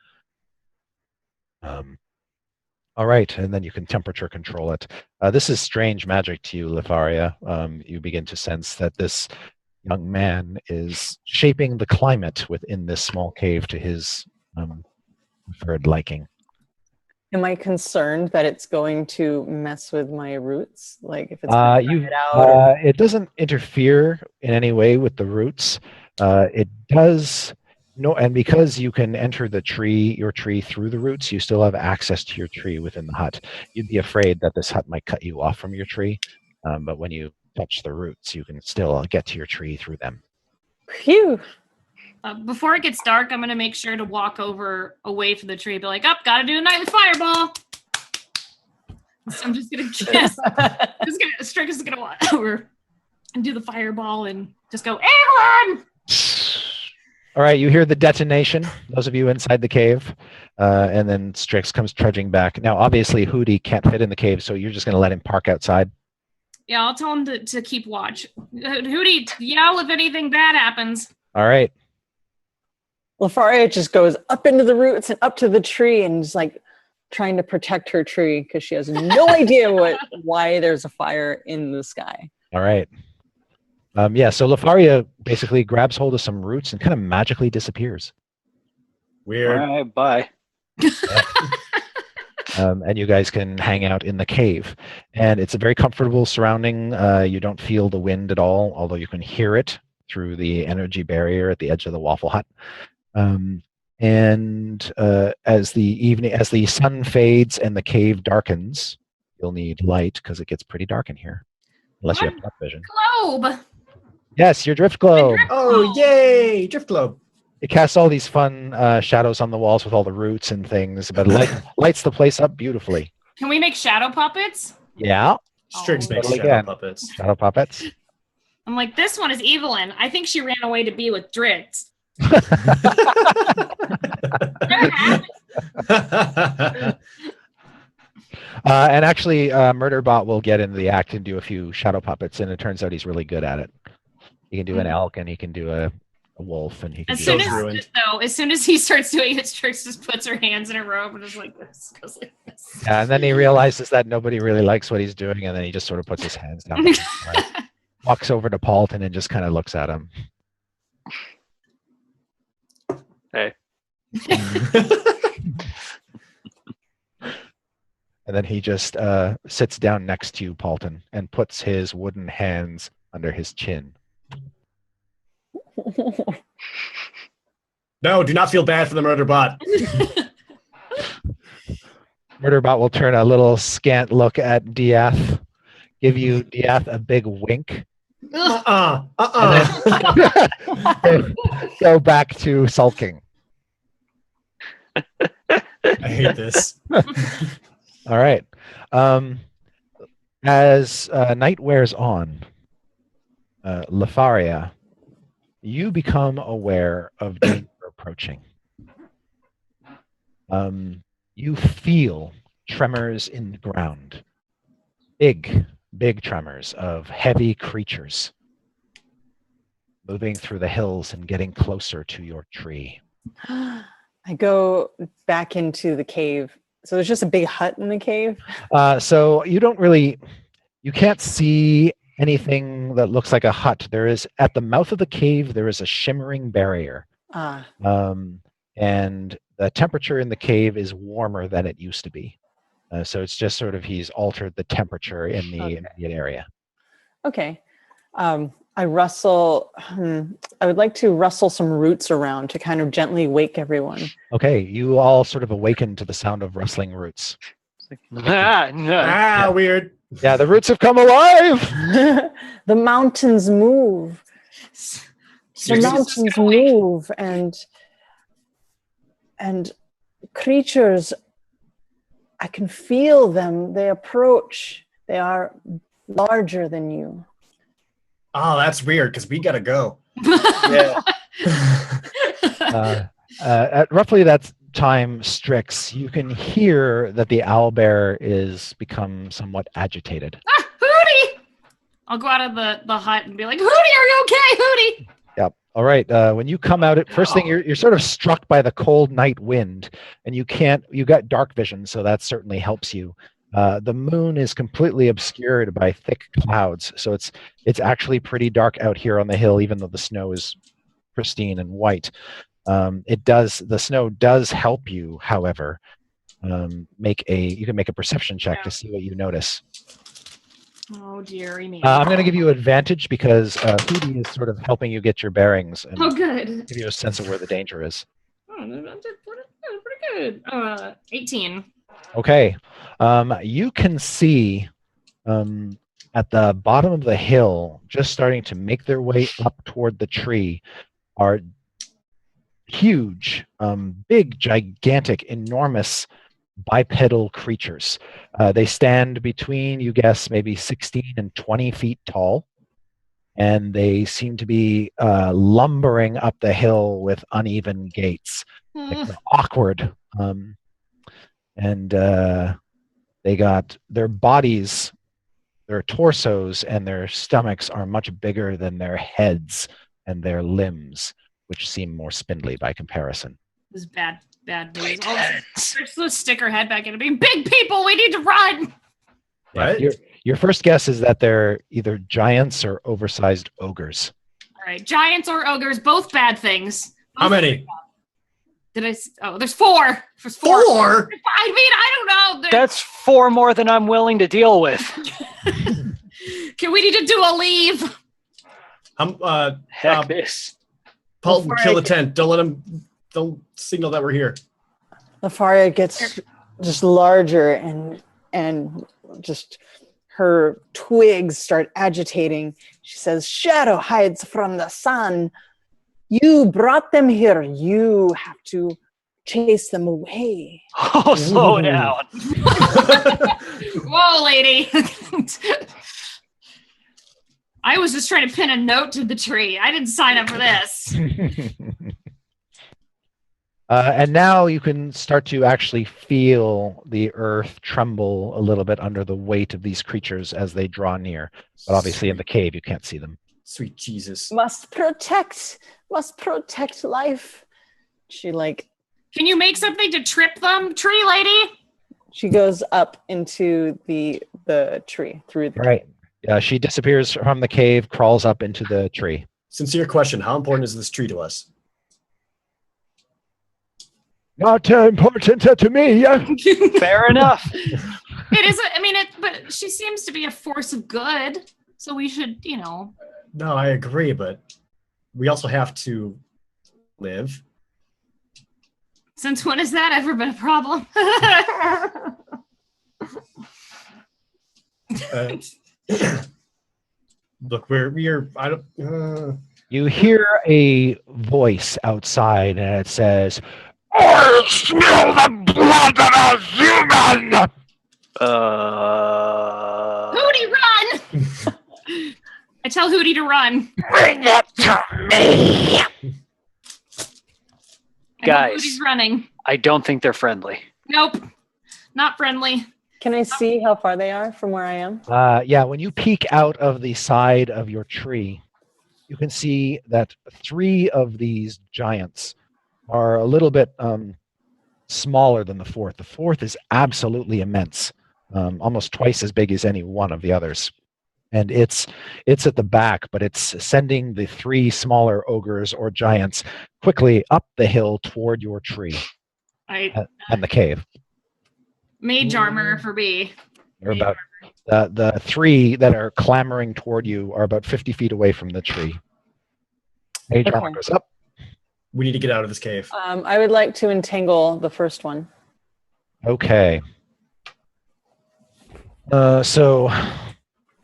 All right, and then you can temperature control it. This is strange magic to you, Lifaria. You begin to sense that this young man is shaping the climate within this small cave to his preferred liking. Am I concerned that it's going to mess with my roots? If it's going to it out? It doesn't interfere in any way with the roots. It does. No, and because you can enter your tree through the roots, you still have access to your tree within the hut. You'd be afraid that this hut might cut you off from your tree, but when you touch the roots, you can still get to your tree through them. Phew. Before it gets dark, I'm going to make sure to walk away from the tree, be like, gotta do a nightly fireball. So I'm just going to kiss. Strix is going to walk over and do the fireball and just go, Evelyn! All right, you hear the detonation, those of you inside the cave, and then Strix comes trudging back. Now, obviously, Hootie can't fit in the cave, so you're just going to let him park outside? Yeah, I'll tell him to keep watch. Hootie, yell if anything bad happens. All right. Lafaria just goes up into the roots and up to the tree and is like trying to protect her tree because she has no idea why there's a fire in the sky. All right. So Lafaria basically grabs hold of some roots and kind of magically disappears. Weird. All right, bye. And you guys can hang out in the cave. And it's a very comfortable surrounding. You don't feel the wind at all, although you can hear it through the energy barrier at the edge of the Waffle Hut. As the sun fades and the cave darkens, you'll need light because it gets pretty dark in here, unless you have dark vision. Globe. Yes, your drift globe. Oh, yay! Drift globe. It casts all these fun shadows on the walls with all the roots and things, but lights the place up beautifully. Can we make shadow puppets? Yeah. Strix makes Totally shadow can. puppets. Shadow puppets. I'm like, this one is Evelyn. I think she ran away to be with Dritz. And actually, Murderbot will get into the act and do a few shadow puppets, and it turns out he's really good at it. He can do an elk, and he can do a wolf, and he can As do soon as he starts doing it, Strix just puts her hands in a robe and is like this, goes like this. Yeah, and then he realizes that nobody really likes what he's doing, and then he just sort of puts his hands down. Walks over to Palton and just kind of looks at him. Hey. And then he just sits down next to you, Palton, and puts his wooden hands under his chin. No, do not feel bad for the Murderbot. Murderbot will turn a little scant look at Diath, give you Diath a big wink. Go back to sulking. I hate this. All right. As night wears on, Lafaria, you become aware of danger approaching. You feel tremors in the ground. Big tremors of heavy creatures moving through the hills and getting closer to your tree. I go back into the cave. So there's just a big hut in the cave? So you can't see anything that looks like a hut. There is, at the mouth of the cave, there is a shimmering barrier. And the temperature in the cave is warmer than it used to be. So it's just sort of, he's altered the temperature in the immediate area. Okay. I would like to rustle some roots around to kind of gently wake everyone. Okay, you all sort of awaken to the sound of rustling roots. Weird. Yeah, the roots have come alive! The mountains move. The mountains move and creatures, I can feel them. They approach. They are larger than you. Oh, that's weird because we gotta go. Yeah. At roughly that time, Strix, you can hear that the owlbear is become somewhat agitated. Hootie! I'll go out of the hut and be like, Hootie, are you okay, Hootie? Yep. All right. When you come out, first thing you're sort of struck by the cold night wind, and you got dark vision, so that certainly helps you. The moon is completely obscured by thick clouds, so it's actually pretty dark out here on the hill, even though the snow is pristine and white. The snow does help you, however. You can make a perception check to see what you notice. Oh dearie me. I'm going to give you advantage because Hootie is sort of helping you get your bearings and good. give you a sense of where the danger is. Oh, that's pretty good. 18. Okay. You can see at the bottom of the hill, just starting to make their way up toward the tree, are huge, big, gigantic, enormous bipedal creatures. They stand between, you guess, maybe 16 and 20 feet tall, and they seem to be lumbering up the hill with uneven gaits. Like they're awkward. And they got their bodies, their torsos and their stomachs are much bigger than their heads and their limbs, which seem more spindly by comparison. This is bad news. Let's stick our head back into being big people. We need to run. Yeah, Right? your first guess is that they're either giants or oversized ogres. All right, giants or ogres, both bad things. How many? There's 4. There's 4. 4? I mean, I don't know. That's 4 more than I'm willing to deal with. Can we need to do a leave? Heck this. Palton, kill the tent. Don't signal that we're here. Lafaria gets just larger and just her twigs start agitating. She says, "Shadow hides from the sun. You brought them here. You have to chase them away." Oh, slow down. Whoa, lady. I was just trying to pin a note to the tree. I didn't sign up for this. And now you can start to actually feel the earth tremble a little bit under the weight of these creatures as they draw near. But obviously in the cave, you can't see them. Sweet Jesus. Must protect life. She Can you make something to trip them, tree lady? she goes up into the tree through the Right. She disappears from the cave, crawls up into the tree. Sincere question. How important is this tree to us? Not important to me. Fair enough. It is. But she seems to be a force of good. So we should, No, I agree, but we also have to live. Since when has that ever been a problem? Look, we're. I don't. You hear a voice outside, and it says, "I smell the blood of a human!" Hootie, run! I tell Hootie to run. Bring it to me! Guys. Hootie's running. I don't think they're friendly. Nope, not friendly. Can I see how far they are from where I am? Yeah, when you peek out of the side of your tree, you can see that 3 of these giants are a little bit smaller than the 4th. The 4th is absolutely immense, almost twice as big as any one of the others. And it's at the back, but it's sending the 3 smaller ogres or giants quickly up the hill toward your tree and the cave. Mage armor for B. They're about the 3 that are clamoring toward you are about 50 feet away from the tree. Mage armor goes up. We need to get out of this cave. I would like to entangle the first one. Okay. So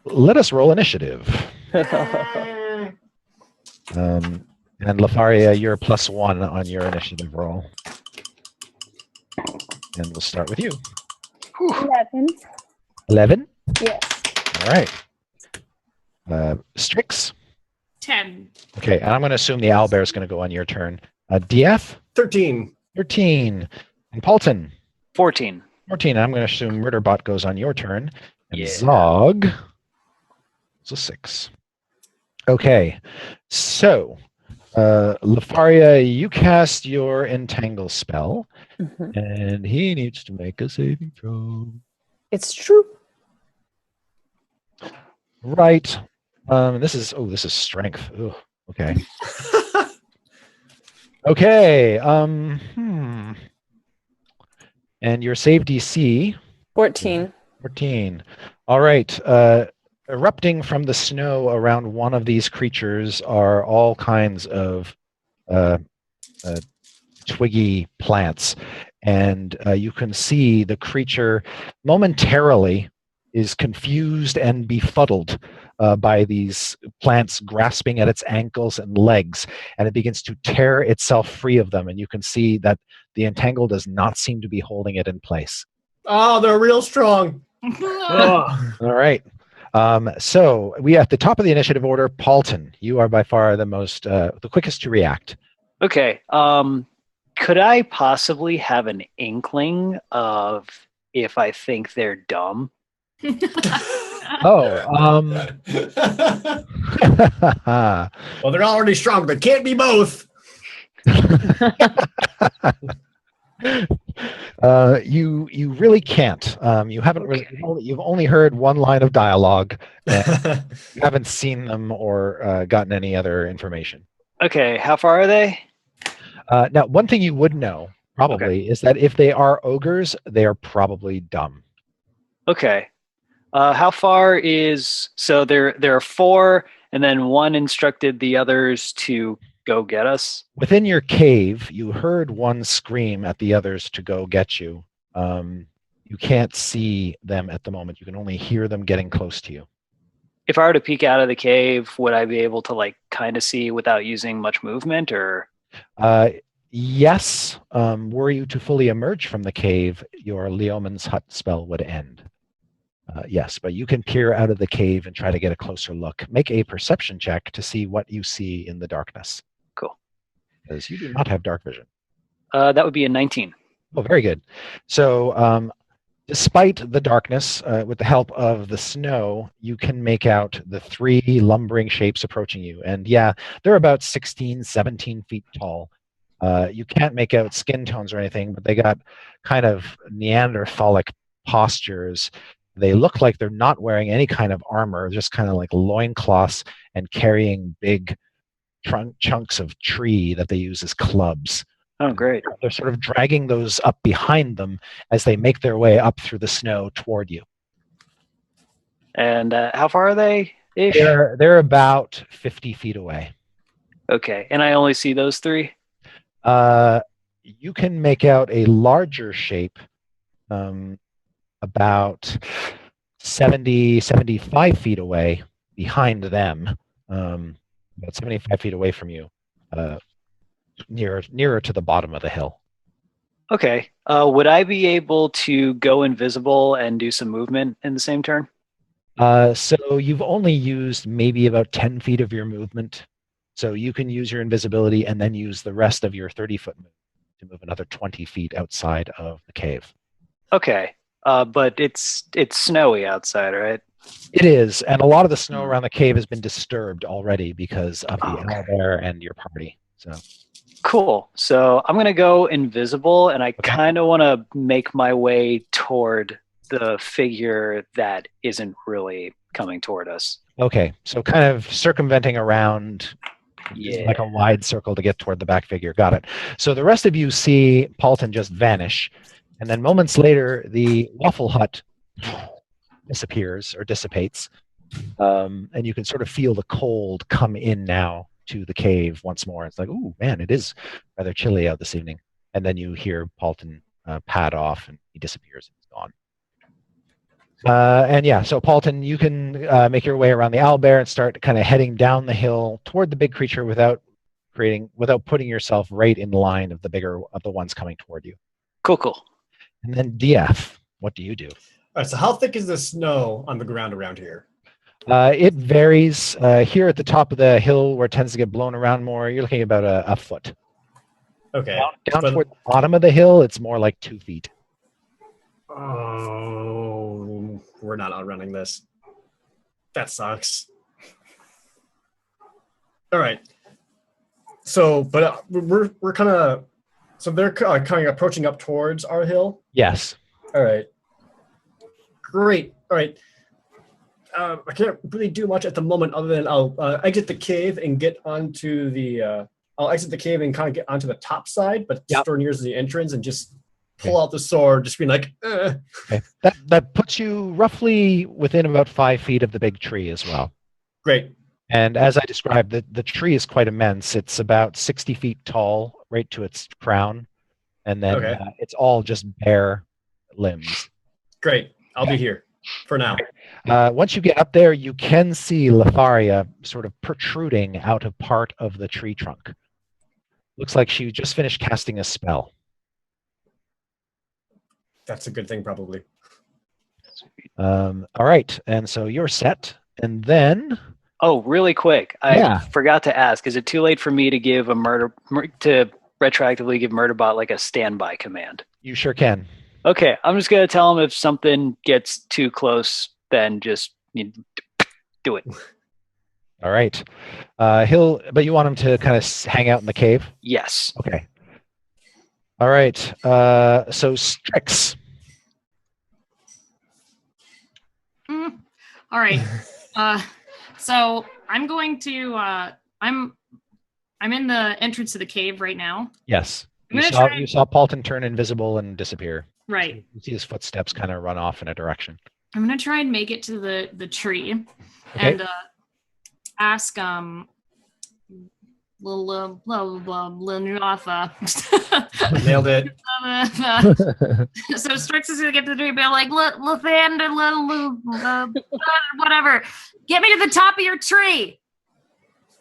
let us roll initiative. And Lafaria, you're +1 on your initiative roll. And we'll start with you. 11. 11? Yes. All right. Strix? 10. Okay, and I'm going to assume the owlbear is going to go on your turn. DF? 13. 13. And Palton? 14. 14. I'm going to assume Murderbot goes on your turn. And Yeah. Zog is a 6. Okay, so Lafaria, you cast your entangle spell, and he needs to make a saving throw. It's true. Right. This is strength. Ugh, okay. Okay. And your save DC 14. 14. All right. Erupting from the snow around one of these creatures are all kinds of twiggy plants, and you can see the creature momentarily is confused and befuddled by these plants grasping at its ankles and legs, and it begins to tear itself free of them, and you can see that the entangle does not seem to be holding it in place. Oh, they're real strong. Oh. All right. So we at the top of the initiative order, Palton, you are by far the quickest to react. Okay. Could I possibly have an inkling of if I think they're dumb? Well, Well, they're already strong. They can't be both. You really can't. You haven't really. You've only heard one line of dialogue. And you haven't seen them or gotten any other information. Okay, how far are they? Now, one thing you would know probably is that if they are ogres, they are probably dumb. Okay. How far is so there are four, and then one instructed the others to go get us. Within your cave, you heard one scream at the others to go get you. You can't see them at the moment. You can only hear them getting close to you. If I were to peek out of the cave, would I be able to like kind of see without using much movement, or? Yes. Were you to fully emerge from the cave, your Leoman's Hut spell would end. Yes, but you can peer out of the cave and try to get a closer look. Make a perception check to see what you see in the darkness. Cool. Because you do not have dark vision. That would be a 19. Oh, very good. So despite the darkness, with the help of the snow, you can make out the three lumbering shapes approaching you. And yeah, they're about 16, 17 feet tall. You can't make out skin tones or anything, but they got kind of Neanderthalic postures. They look like they're not wearing any kind of armor, just kind of like loincloths and carrying big chunks of tree that they use as clubs. Oh, great. They're sort of dragging those up behind them as they make their way up through the snow toward you. And how far are they? Ish? They're about 50 feet away. Okay, and I only see those three? You can make out a larger shape, about 70, 75 feet away behind them, about 75 feet away from you, nearer to the bottom of the hill. Okay. Would I be able to go invisible and do some movement in the same turn? So you've only used maybe about 10 feet of your movement. So you can use your invisibility and then use the rest of your 30-foot movement to move another 20 feet outside of the cave. Okay. But it's snowy outside, right? It is, and a lot of the snow around the cave has been disturbed already because of the owlbear and your party. So cool. So I'm gonna go invisible, and I kind of want to make my way toward the figure that isn't really coming toward us. Okay, so kind of circumventing around, like a wide circle to get toward the back figure. Got it. So the rest of you see Palton just vanish, and then moments later, the waffle hut disappears or dissipates, and you can sort of feel the cold come in now to the cave once more. It's like, ooh, man, it is rather chilly out this evening. And then you hear Palton pad off, and he disappears and he's gone. And yeah, so Palton, you can make your way around the owlbear and start kind of heading down the hill toward the big creature without putting yourself right in line of the ones coming toward you. Cool. And then DF, what do you do? All right, so how thick is the snow on the ground around here? It varies. Here at the top of the hill, where it tends to get blown around more, you're looking at about a foot. Okay. Down toward the bottom of the hill, it's more like 2 feet. Oh, we're not outrunning this. That sucks. All right. So, but we're kind of, so they're kind of approaching up towards our hill. Yes. All right. Great. All right. I can't really do much at the moment other than I'll exit the cave and get onto the. I'll exit the cave and kind of get onto the top side, but store near the entrance and just pull out the sword, just being like. Okay. That puts you roughly within about 5 feet of the big tree as well. Great. And as I described, the tree is quite immense. It's about 60 feet tall, right to its crown, and then it's all just bare limbs. Great. I'll be here for now. Once you get up there, you can see Lotharia sort of protruding out of part of the tree trunk. Looks like she just finished casting a spell. That's a good thing, probably. All right, and so you're set, and then. Oh, really quick! I forgot to ask: is it too late for me to give to retroactively give Murderbot like a standby command? You sure can. Okay, I'm just gonna tell him if something gets too close, then just do it. All right. But you want him to kind of hang out in the cave? Yes. Okay. All right. So Strix. All right. So I'm going to. I'm in the entrance to the cave right now. Yes. I'm You gonna saw, try. you saw Palton turn invisible and disappear. Right. You see his footsteps kind of run off in a direction. I'm gonna try and make it to the tree, Okay. and ask Lenotha. Nailed it. So Strix is gonna get to the tree, be like, Lathander, whatever. Get me to the top of your tree.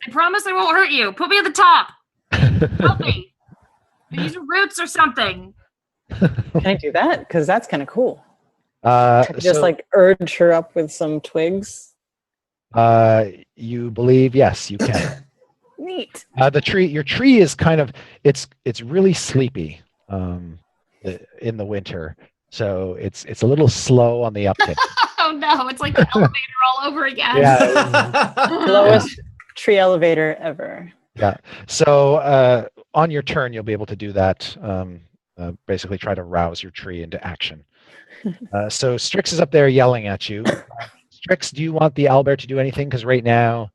I promise I won't hurt you. Put me at the top. Help me. Use your roots or something. Can I do that? Because that's kind of cool. So, Like urge her up with some twigs. you believe? Yes, you can. Neat. Your tree is kind of it's really sleepy in the winter, so it's a little slow on the uptick. Oh no, it's like the elevator all over again. Yeah. Lowest tree elevator ever. Yeah. So on your turn, you'll be able to do that. Basically, try to rouse your tree into action. So Strix is up there yelling at you. Strix, do you want the owlbear to do anything? Because right now,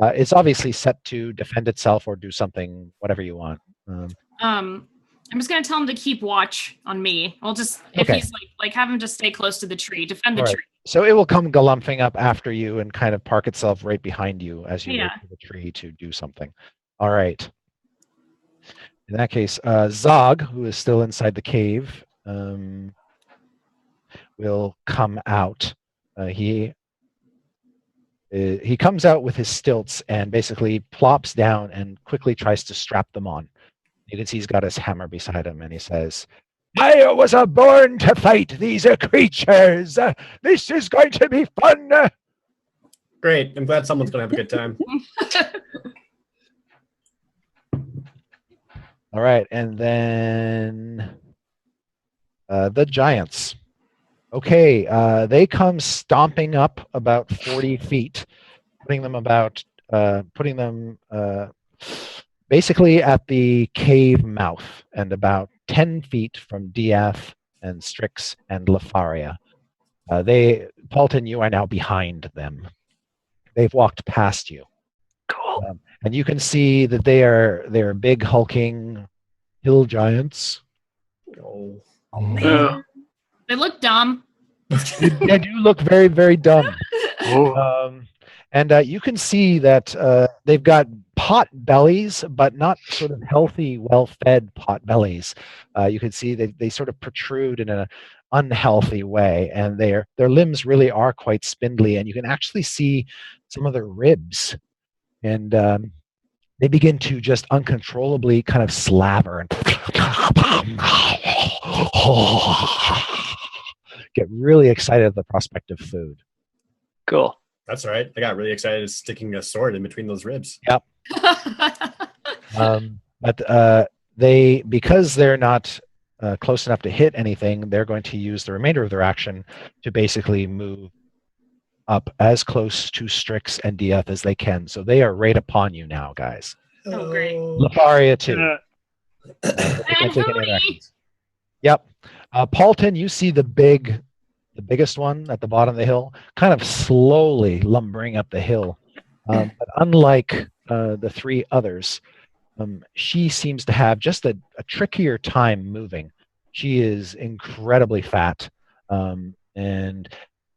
it's obviously set to defend itself or do something, whatever you want. I'm just gonna tell him to keep watch on me. I'll just if Okay. he's like have him just stay close to the tree, defend the All right. tree. So it will come galumphing up after you and kind of park itself right behind you as you wait for the tree to do something. All right. In that case, Zog, who is still inside the cave, will come out. He comes out with his stilts and basically plops down and quickly tries to strap them on. You can see he's got his hammer beside him, and he says, "I was born to fight these creatures. This is going to be fun." Great. I'm glad someone's going to have a good time. All right, and then the giants. Okay, they come stomping up about 40 feet, putting them basically at the cave mouth and about 10 feet from Diath and Strix and Lefaria. Palton, you are now behind them. They've walked past you. Cool. And you can see that they're big hulking hill giants. Oh. They look dumb. They do look very, very dumb. Oh. And you can see that they've got pot bellies, but not sort of healthy, well-fed pot bellies. You can see that they sort of protrude in an unhealthy way, and their limbs really are quite spindly, and you can actually see some of their ribs. And they begin to just uncontrollably kind of slaver and get really excited at the prospect of food. Cool. That's all right. I got really excited sticking a sword in between those ribs. Yep. But because they're not close enough to hit anything, they're going to use the remainder of their action to basically move up as close to Strix and Diath as they can. So they are right upon you now, guys. Oh, great. Lefaria too. They can't take any other actions. Yep. Palton, you see the biggest one at the bottom of the hill, kind of slowly lumbering up the hill. But unlike the three others, she seems to have just a trickier time moving. She is incredibly fat and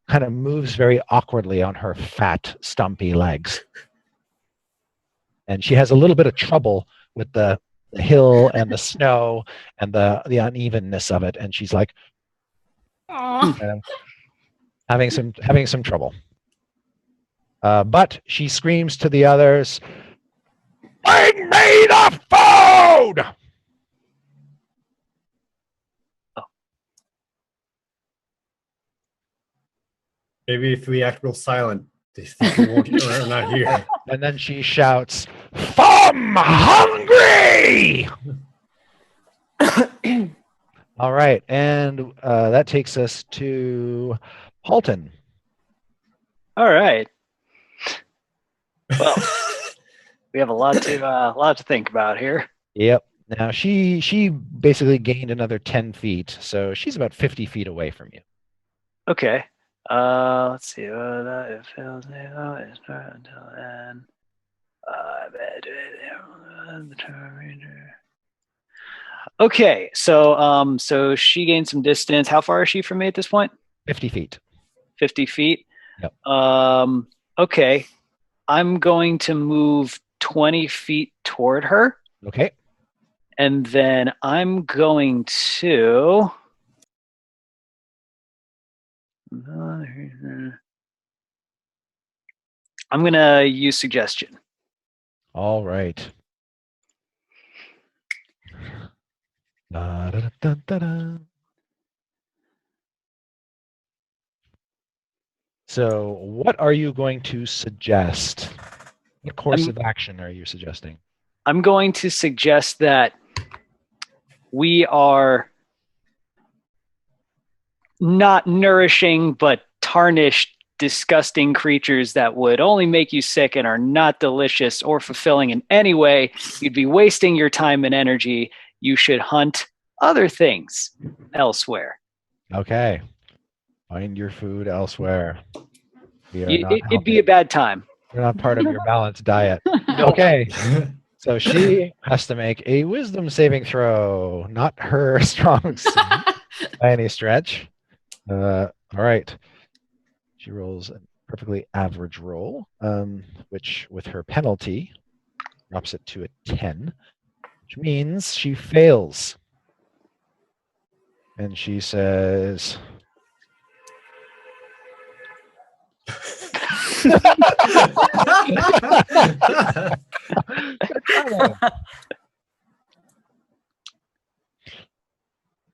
kind of moves very awkwardly on her fat, stumpy legs. And she has a little bit of trouble with the hill and the snow and the unevenness of it. And she's like, having some trouble. But she screams to the others, "Bring me the food!" Maybe if we act real silent, they think we're not here. And then she shouts, "I'm hungry!" All right, and that takes us to Palton. All right. Well, we have a lot to think about here. Yep. Now she basically gained another 10 feet, so she's about 50 feet away from you. Okay. Let's see. It fails now. It's not until then. Okay, so she gained some distance. How far is she from me at this point? 50 feet. 50 feet. Yep. Okay, I'm going to move 20 feet toward her, Okay. and then I'm going to. I'm gonna use suggestion. All right. Da-da-da-da-da. So, what are you going to suggest? What course of action are you suggesting? I'm going to suggest that we are not nourishing but tarnished, disgusting creatures that would only make you sick and are not delicious or fulfilling in any way. You'd be wasting your time and energy. You should hunt other things elsewhere. Okay. Find your food elsewhere. It'd be a bad time. You're not part of your balanced diet. Okay. So she has to make a wisdom saving throw. Not her strong suit by any stretch. All right. She rolls a perfectly average roll, which with her penalty drops it to a 10, which means she fails. And she says,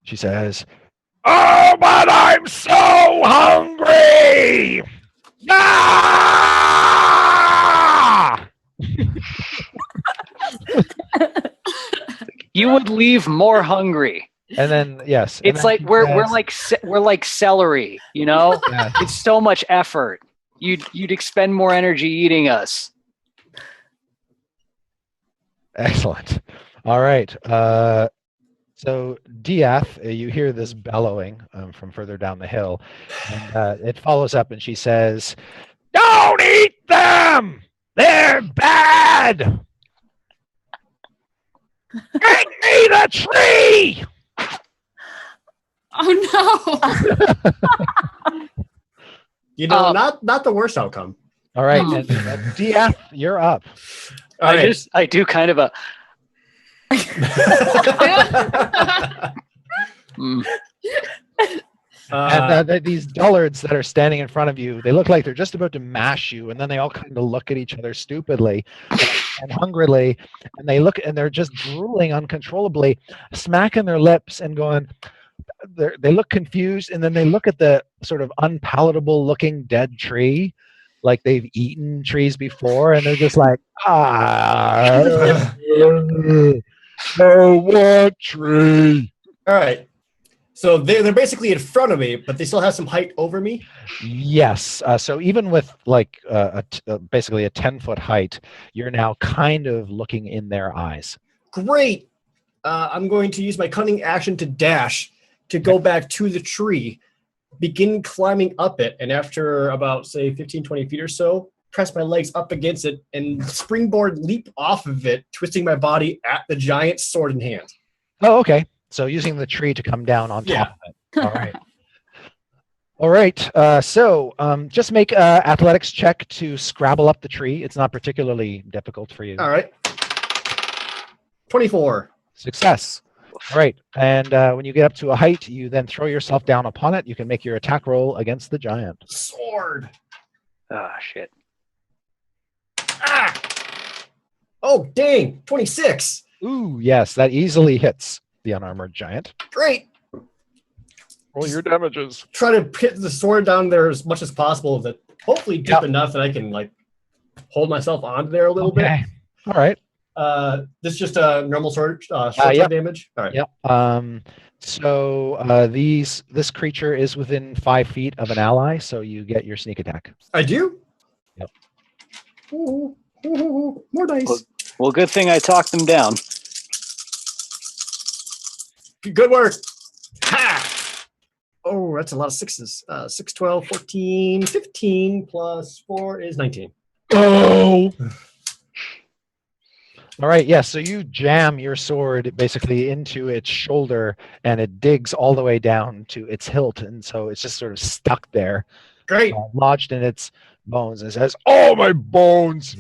she says, "Oh, but I'm so hungry! Ah!" You would leave more hungry. And then yes, it's like we're like celery, you know. Yeah. It's so much effort. You'd expend more energy eating us. Excellent. All right. So Diath, you hear this bellowing from further down the hill, and it follows up, and she says, "Don't eat them! They're bad! Bring me the tree!" Oh no! Not the worst outcome. All right, and Diath, you're up. All right. I do kind of a. And these dullards that are standing in front of you, they look like they're just about to mash you, and then they all kind of look at each other stupidly and hungrily, and they look and they're just drooling uncontrollably, smacking their lips and going. They look confused, and then they look at the sort of unpalatable looking dead tree, like they've eaten trees before, and they're just like, "Ah, oh, what tree?" All right. So they're basically in front of me, but they still have some height over me? Yes. So even with like basically a 10-foot height, you're now kind of looking in their eyes. Great. I'm going to use my cunning action to dash to go back to the tree, begin climbing up it, and after about, say, 15, 20 feet or so, press my legs up against it and springboard leap off of it, twisting my body at the giant sword in hand. Oh, okay. So using the tree to come down on top of it. All right. All right. So just make an athletics check to scrabble up the tree. It's not particularly difficult for you. All right. 24. Success. All right. And when you get up to a height, you then throw yourself down upon it. You can make your attack roll against the giant. Sword. Ah, shit. Ah! Oh, dang. 26. Ooh, yes. That easily hits the unarmored giant. Great. Roll your damages. Try to hit the sword down there as much as possible, that hopefully deep enough that I can like hold myself onto there a little bit. All right. This is just a normal sword damage. All right. Yep. So this creature is within 5 feet of an ally, so you get your sneak attack. I do? Yep. Ooh. Ooh, more dice. Well, good thing I talked them down. Good work. Ha! Oh, that's a lot of sixes. 6, 12, 14, 15 plus 4 is 19. Oh! All right, yeah, so you jam your sword basically into its shoulder, and it digs all the way down to its hilt, and so it's just sort of stuck there, Great. lodged in its bones, and it says, "Oh, my bones!"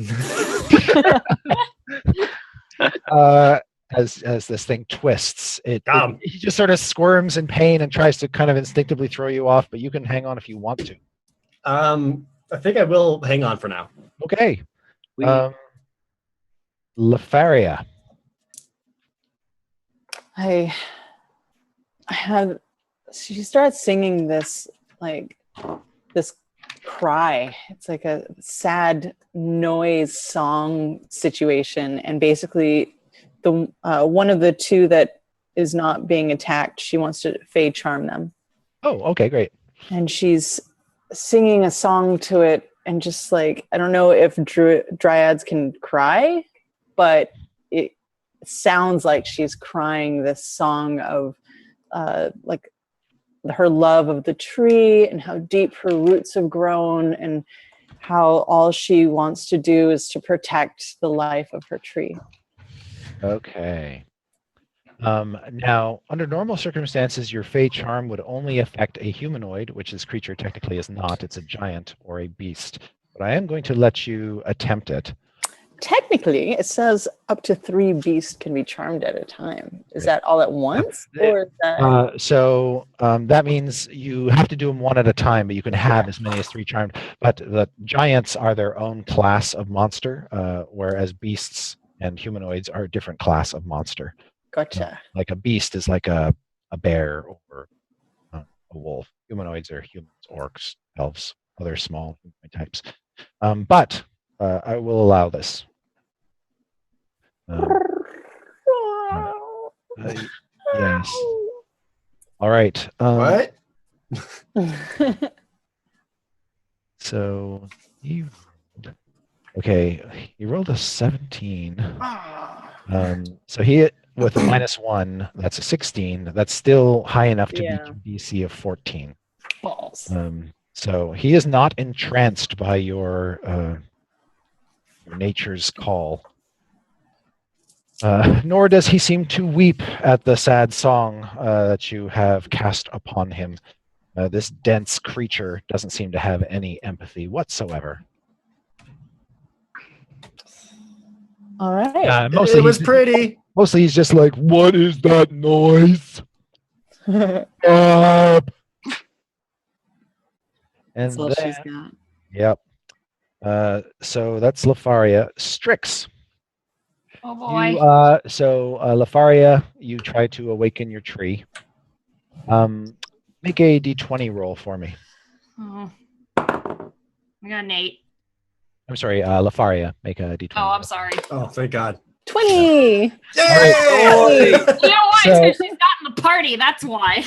As this thing twists, it he just sort of squirms in pain and tries to kind of instinctively throw you off, but you can hang on if you want to. I think I will hang on for now. Okay. Lefaria. She starts singing this this cry. It's like a sad noise song situation, and basically the one of the two that is not being attacked, she wants to fey charm them. Oh, okay, great. And she's singing a song to it, and just like, I don't know if dryads can cry, but it sounds like she's crying this song of like her love of the tree and how deep her roots have grown, and how all she wants to do is to protect the life of her tree. Okay. Now, under normal circumstances, your fey charm would only affect a humanoid, which this creature technically is not. It's a giant or a beast. But I am going to let you attempt it. Technically, it says up to 3 beasts can be charmed at a time. Is that all at once? Or is that... that means you have to do them one at a time, but you can have as many as 3 charmed. But the giants are their own class of monster, whereas beasts and humanoids are a different class of monster. Gotcha. Like a beast is like a bear or a wolf. Humanoids are humans, orcs, elves, other small types. But I will allow this. Yes. All right. What? So you rolled a 17. So he with a -1, that's a 16. That's still high enough to beat your DC of 14. Balls. So he is not entranced by your nature's call. Nor does he seem to weep at the sad song that you have cast upon him. This dense creature doesn't seem to have any empathy whatsoever. All right. It was pretty. Mostly he's just like, "What is that noise?" And That's all then, she's got. Yep. So that's Lefaria. Strix. Oh boy. Lefaria, you try to awaken your tree. Make a d20 roll for me. Oh. I got an 8. I'm sorry, Lefaria, make a d20. Oh, I'm sorry. Oh, thank God. 20. Yay! You know why? So- Because she's not in the party. That's why.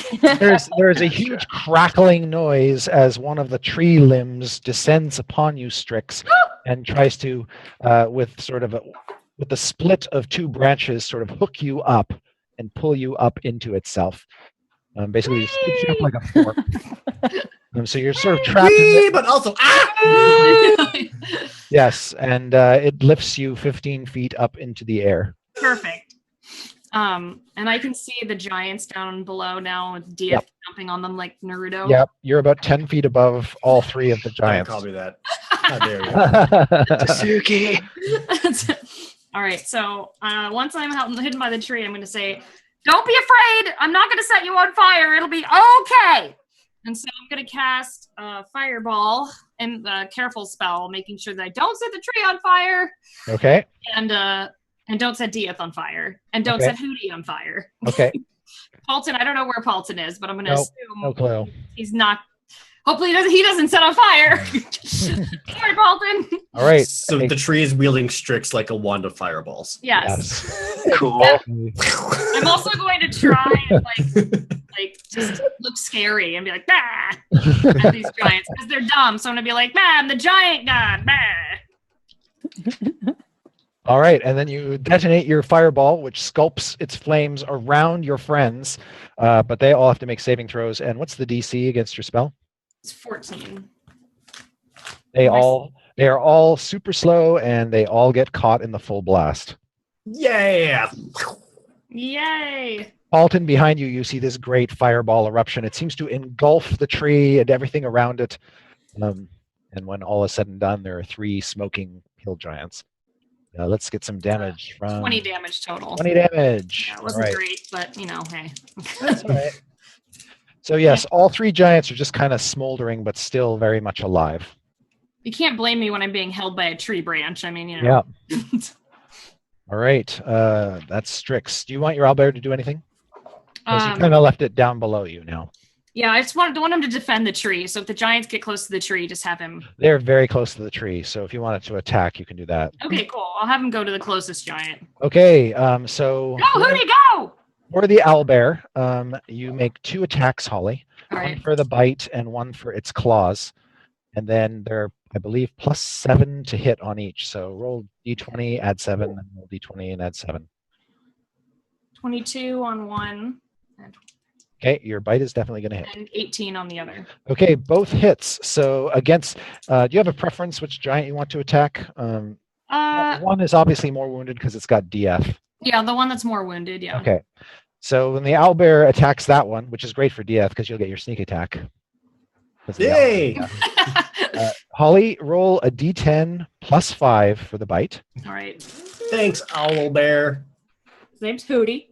There's a huge crackling noise as one of the tree limbs descends upon you, Strix, and tries to, with the split of 2 branches, sort of hook you up and pull you up into itself. Basically, it scoops you up like a fork. So you're sort of trapped in But also, Yes, and it lifts you 15 feet up into the air. Perfect. And I can see the giants down below now with DF jumping on them like Naruto. Yep, you're about 10 feet above all 3 of the giants. Don't call me that. How dare you? Tasuki. All right, so once I'm hidden by the tree, I'm going to say, "Don't be afraid. I'm not going to set you on fire. It'll be okay." And so I'm going to cast Fireball and the Careful spell, making sure that I don't set the tree on fire. Okay. And don't set Dieth on fire. And don't set Hootie on fire. Okay. Palton, I don't know where Palton is, but I'm going to assume no clue. he's not. Hopefully he doesn't set on fire. Sorry, Palton. All right. So the tree is wielding Strix like a wand of fireballs. Yes. Cool. I'm also going to try and like just look scary and be like, "Bah!" at these giants because they're dumb. So I'm gonna be like, "Man, the giant god!" Bah! All right, and then you detonate your fireball, which sculpts its flames around your friends, but they all have to make saving throws. And what's the DC against your spell? It's 14. They are all super slow, and they all get caught in the full blast. Yeah. Yay! Palton, behind you, you see this great fireball eruption. It seems to engulf the tree and everything around it. And when all is said and done, there are 3 smoking hill giants. Let's get some damage from 20 damage total. 20 damage. Yeah, it wasn't great, but hey. That's all right. So yes, all 3 giants are just kind of smoldering, but still very much alive. You can't blame me when I'm being held by a tree branch. Yeah. All right. That's Strix. Do you want your owlbear to do anything? Because you kind of left it down below you now. Yeah, I just don't want him to defend the tree. So if the giants get close to the tree, just have him. They're very close to the tree, so if you want it to attack, you can do that. Okay, cool. I'll have him go to the closest giant. Okay. So Go, Hootie, go! for the owlbear, you make 2 attacks, Holly. All One right. for the bite and one for its claws, and then they're, I believe, +7 to hit on each. So roll d20, add 7, and roll d20 and add 7. 22 on one. Okay, your bite is definitely going to hit. And 18 on the other. Okay, both hits. So against, do you have a preference which giant you want to attack? One is obviously more wounded because it's got DF. Yeah, the one that's more wounded, yeah. Okay, so when the owlbear attacks that one, which is great for DF because you'll get your sneak attack. Yay! Holly, roll a d10 +5 for the bite. All right. Thanks, Owlbear. His name's Hootie.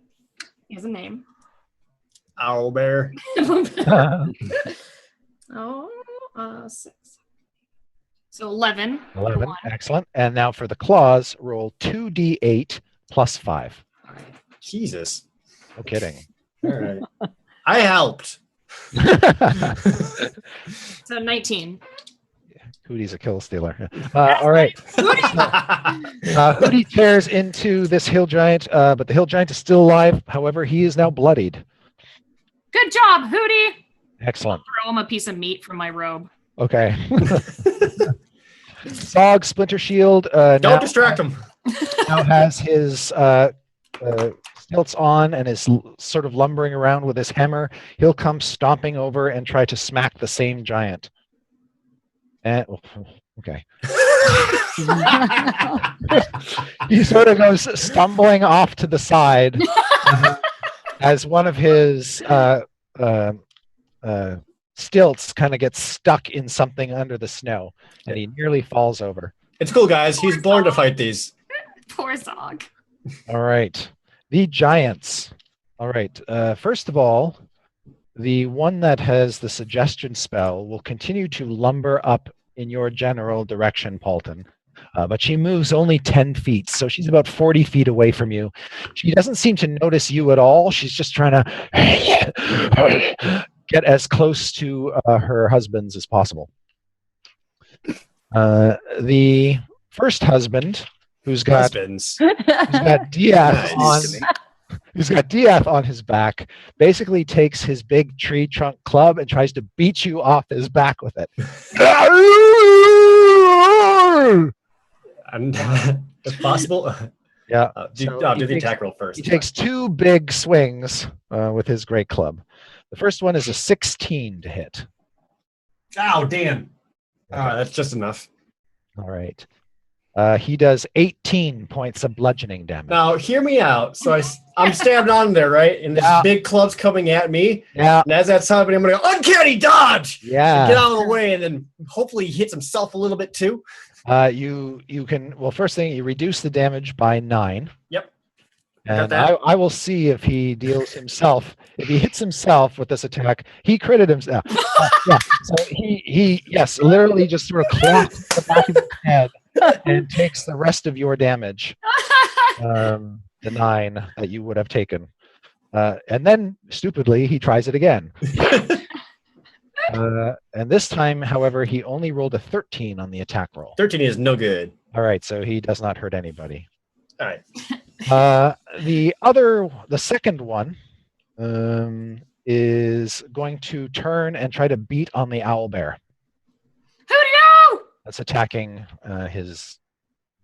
He has a name. Owlbear. 6. So 11. 11, excellent. And now for the claws, roll 2d8 +5. Jesus. No kidding. All right. I helped. So 19. Hootie's a kill stealer. All right. Hootie tears into this hill giant, but the hill giant is still alive. However, he is now bloodied. Good job, Hootie. Excellent. I'll throw him a piece of meat from my robe. Okay. Zog Splinter Shield. Don't distract him. Now has his stilts on and is sort of lumbering around with his hammer. He'll come stomping over and try to smack the same giant. And okay. He sort of goes stumbling off to the side as one of his stilts kind of gets stuck in something under the snow, and he nearly falls over. It's cool, guys. He's born to fight these. Poor Zog. All right. The giants. All right. First of all, the one that has the suggestion spell will continue to lumber up in your general direction, Palton. But she moves only 10 feet, so she's about 40 feet away from you. She doesn't seem to notice you at all. She's just trying to get as close to her husbands as possible. The first husband, who's got DF on his back, basically takes his big tree trunk club and tries to beat you off his back with it. And if possible, yeah. do the attack roll first. He takes 2 big swings with his great club. The first one is a 16 to hit. Oh, damn. That's just enough. All right. He does 18 points of bludgeoning damage. Now, hear me out. So I'm stabbed on there, right? And this big club's coming at me. Yeah. And as that's happening, I'm going to go, uncanny dodge! Yeah. Get out of the way, and then hopefully he hits himself a little bit too. You can, well, first thing, you reduce the damage by 9. Yep. And I will see if he deals himself. If he hits himself with this attack, he critted himself. Yeah. So he literally just sort of claps the back of his head and takes the rest of your damage. The 9 that you would have taken. And then, stupidly, he tries it again. And this time, however, he only rolled a 13 on the attack roll. 13 is no good. All right, so he does not hurt anybody. All right. The second one is going to turn and try to beat on the owlbear. Hootie, no! That's attacking his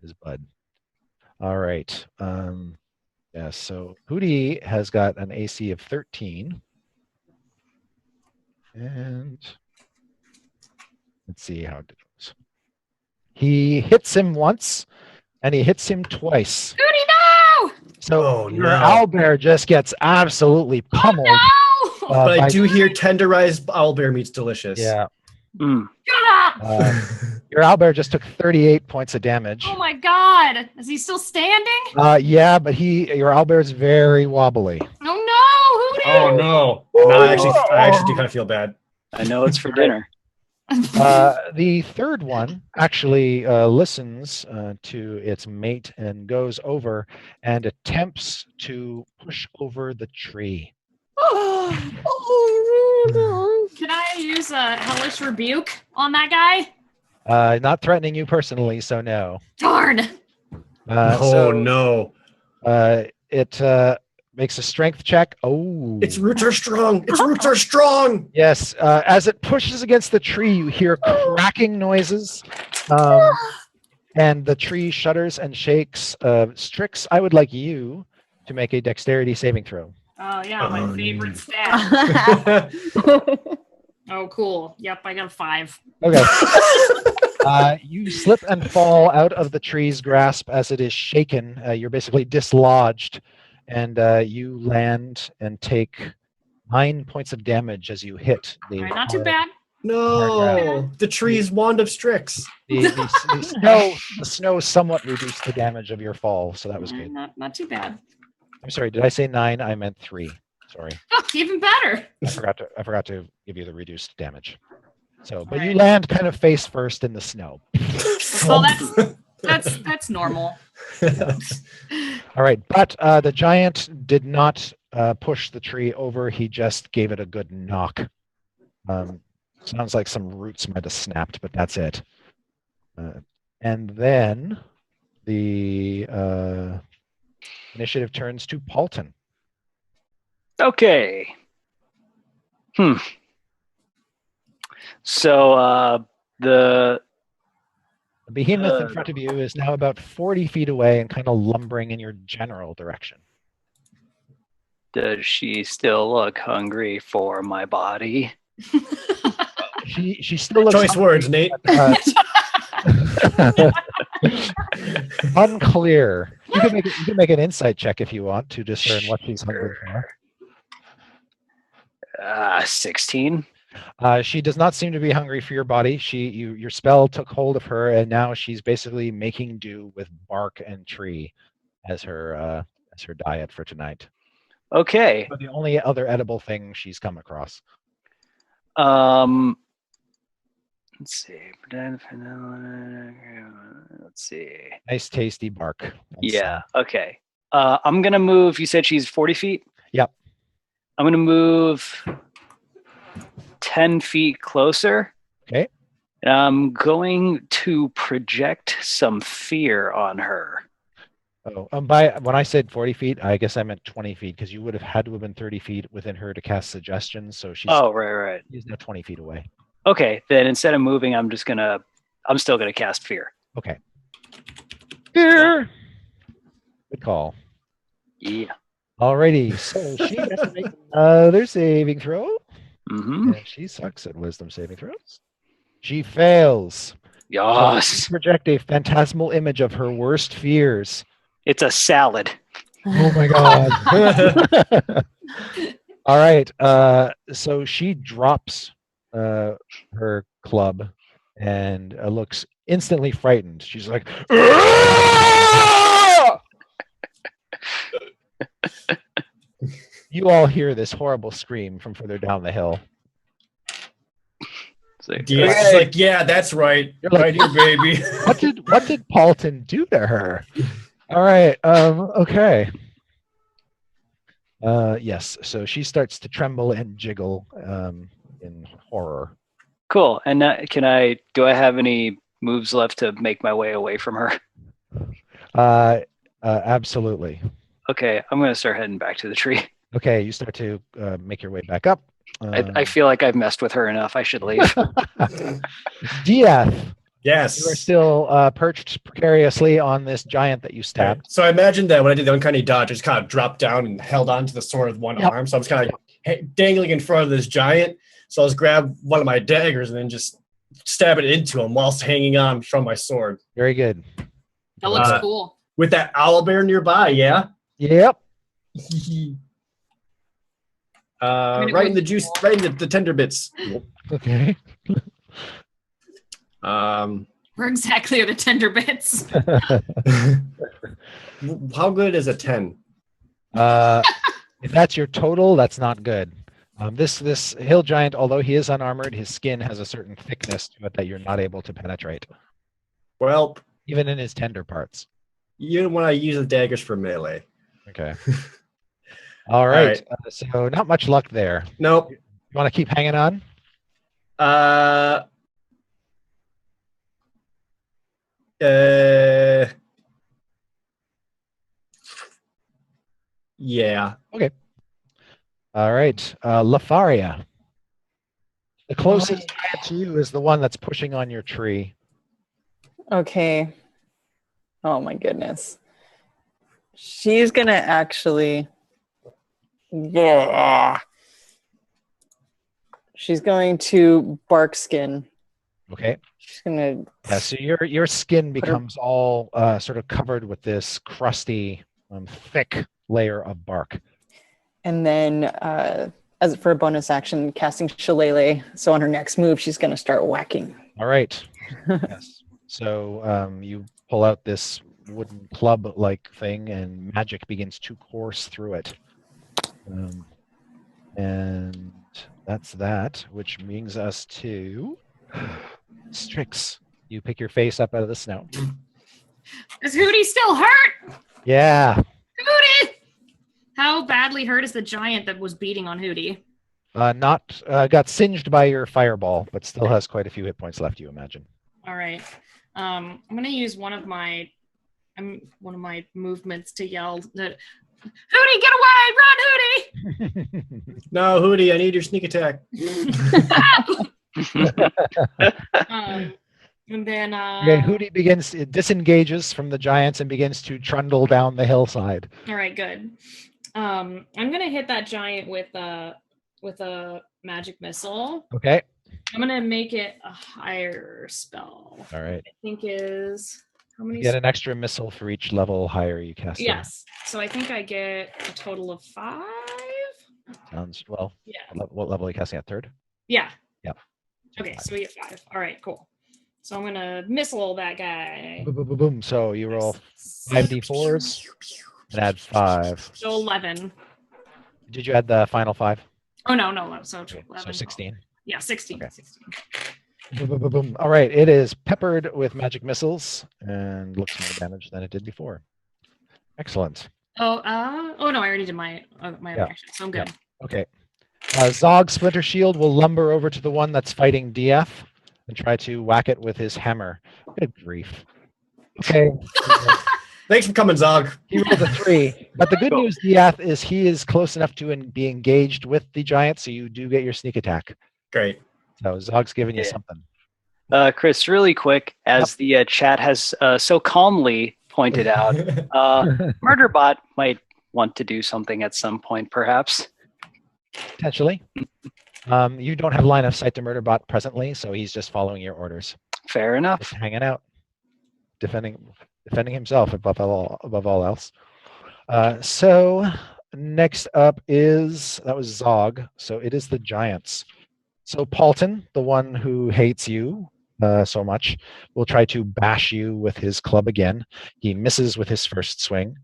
his bud. All right. Yeah, so Hootie has got an AC of 13. And let's see how it goes. He hits him once, and he hits him twice. Hootie, no! So your owlbear just gets absolutely pummeled. Oh, no! But I do hear tenderized owlbear meat's delicious. Yeah. Shut up! Your owlbear just took 38 points of damage. Oh my god. Is he still standing? Yeah, but your owlbear is very wobbly. Oh no, Hootie! Oh no. No, I actually do kind of feel bad. I know it's for dinner. The third one actually listens to its mate and goes over and attempts to push over the tree. Can I use a hellish rebuke on that guy? Not threatening you personally, so no. Darn. No. It makes a strength check. Oh. Its roots are strong. Its roots are strong. Yes. As it pushes against the tree, you hear cracking noises. And the tree shudders and shakes. Strix, I would like you to make a dexterity saving throw. Oh yeah, my favorite stat. Oh cool. Yep, I got a 5. Okay. You slip and fall out of the tree's grasp as it is shaken. You're basically dislodged, and you land and take 9 points of damage as you hit the. All right, not too bad. No, the tree's wand of Strix. The snow somewhat reduced the damage of your fall, so that was good. Not too bad. I'm sorry, did I say 9? I meant 3. Sorry. Oh, even better. I forgot to give you the reduced damage. So, but you land kind of face first in the snow. Well, that's normal. All right, but the giant did not push the tree over. He just gave it a good knock. Sounds like some roots might have snapped, but that's it. And then the initiative turns to Palton. Okay. So the behemoth in front of you is now about 40 feet away and kind of lumbering in your general direction. Does she still look hungry for my body? She still looks Choice words, Nate. Unclear. You can make an insight check if you want to discern what she's hungry for. 16. She does not seem to be hungry for your body. Your spell took hold of her, and now she's basically making do with bark and tree as her diet for tonight. Okay. But the only other edible thing she's come across. Let's see. Let's see. Nice, tasty bark. Yeah. Okay. I'm gonna move. You said she's 40 feet. Yep. I'm gonna move 10 feet closer. Okay. And I'm going to project some fear on her. Oh, when I said 40 feet, I guess I meant 20 feet because you would have had to have been 30 feet within her to cast suggestions. So she's right. She's now 20 feet away. Okay, then instead of moving, I'm still gonna cast fear. Okay. Fear. Good call. Yeah. Alrighty, so she has to make another saving throw. Mm-hmm. And she sucks at wisdom saving throws. She fails. Yes. So project a phantasmal image of her worst fears. It's a salad. Oh my god. All right. So she drops her club and looks instantly frightened. She's like, "Aah!" You all hear this horrible scream from further down the hill. It's like, yeah, that's right. You're like, right here, baby. What did Palton do to her? All right. Okay. Yes. So she starts to tremble and jiggle in horror. Cool. And do I have any moves left to make my way away from her? Absolutely. Okay. I'm going to start heading back to the tree. Okay. You start to make your way back up. I feel like I've messed with her enough. I should leave. Dieth, Yes. You are still perched precariously on this giant that you stabbed. Okay. So I imagine that when I did the uncanny dodge, I just kind of dropped down and held onto the sword with one Yep. arm. So I was kind of dangling in front of this giant. So I just grab one of my daggers and then just stab it into him whilst hanging on from my sword. Very good. That looks cool. With that owlbear nearby, yeah? Yep. Right in the juice, right in the tender bits. Okay. Where exactly are the tender bits? How good is a 10? If that's your total, that's not good. This hill giant, although he is unarmored, his skin has a certain thickness to it that you're not able to penetrate, Well, even in his tender parts. even when I use the daggers for melee. Okay. All right. So not much luck there. Nope. You want to keep hanging on? All Yeah. right. Lafaria. The closest giant to you is the one that's pushing on your tree. Okay. Oh my goodness. She's gonna actually. Yeah. She's going to bark skin. Okay. She's gonna. Yeah. So your skin becomes all sort of covered with this crusty, thick layer of bark. And then, as for a bonus action, casting Shillelagh. So on her next move, she's gonna start whacking. All right. Yes. So you pull out this wooden club-like thing, and magic begins to course through it. And that's that, which brings us to Strix. You pick your face up out of the snow. Is Hootie still hurt? Yeah. Hootie! How badly hurt is the giant that was beating on Hootie? Not got singed by your fireball, but still has quite a few hit points left, you imagine. All right. I'm gonna use one of my movements to yell that Hootie, get away! Run, Hootie! No, Hootie, I need your sneak attack. And then Okay, Hootie disengages from the giants and begins to trundle down the hillside. all right, good. I'm gonna hit that giant with a magic missile. Okay. I'm gonna make it a higher spell. All right. I think is how many? You get an extra missile for each level higher you cast. it. Yes. So I think I get a total of 5. Sounds well. Yeah. What level are you casting at? Third? Yeah. Yep. Okay, so we get 5. All right, cool. So I'm gonna missile that guy. Boom, boom, boom, boom. So you roll 5d4s and add 5. So 11. Did you add the final 5? Oh no. So Okay, 11. so 16. Yeah, 16. Okay. 16. Boom, boom, boom, boom. All right, it is peppered with magic missiles and looks more damage than it did before. Excellent. Oh no, I already did my other action, so I'm good. Okay. Zog Splinter Shield will lumber over to the one that's fighting DF and try to whack it with his hammer. Good grief. Okay. Thanks for coming, Zog. He rolled a 3. But the good news, DF, is he is close enough to be engaged with the giant, so you do get your sneak attack. Great. So Zog's giving you something. Chris, really quick, as the chat has so calmly pointed out, Murderbot might want to do something at some point, perhaps. Potentially. You don't have line of sight to Murderbot presently, so he's just following your orders. Fair enough. Just hanging out, defending himself above all else. So next up that was Zog. So it is the giants. So Palton, the one who hates you so much, will try to bash you with his club again. He misses with his first swing.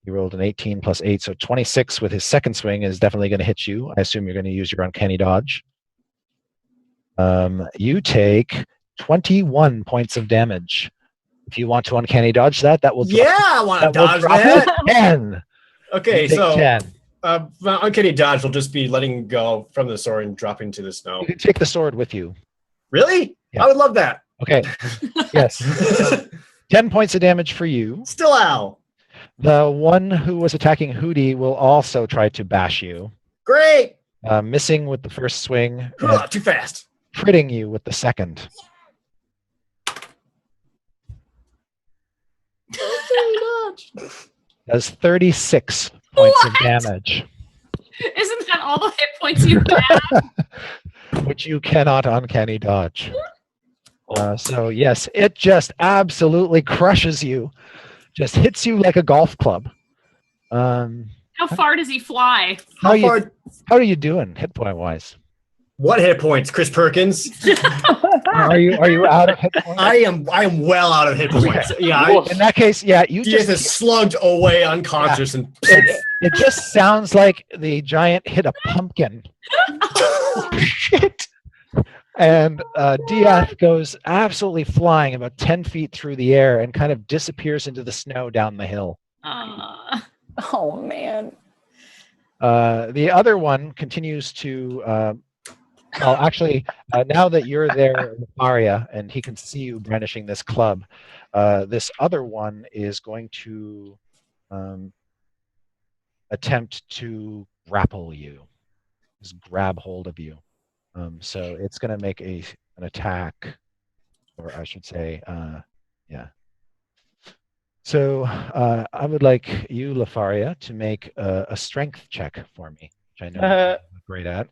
He rolled an 18 plus 8, so 26 with his second swing is definitely going to hit you. I assume you're going to use your uncanny dodge. You take 21 points of damage. If you want to uncanny dodge that will drop, I want to dodge drop that. to 10. Okay, You take so 10. my uncanny dodge will just be letting go from the sword and dropping to the snow. You can take the sword with you. Really? Yeah. I would love that. Okay. Yes. 10 points of damage for you. Still ow. The one who was attacking Hootie will also try to bash you, Great. missing with the first swing, Ugh, too fast. critting you with the second. Does 36 points of What? damage, Isn't that all the hit points you have? which you cannot uncanny dodge. So yes, it just absolutely crushes you. Just hits you like a golf club. How far does he fly? How are you doing hit point wise? What hit points, Chris Perkins? Are you out of hit points? I am well out of hit points. Yeah, In that case, yeah, you he just just is slugged away unconscious and it just sounds like the giant hit a pumpkin. Shit. And Diath goes absolutely flying about 10 feet through the air and kind of disappears into the snow down the hill. Oh man. The other one continues to, well, actually, now that you're there, Aria, and he can see you brandishing this club, this other one is going to attempt to grapple you, just grab hold of you. So it's going to make an attack, or I should say, yeah. So I would like you, Lafaria, to make a strength check for me, which I know you're great at.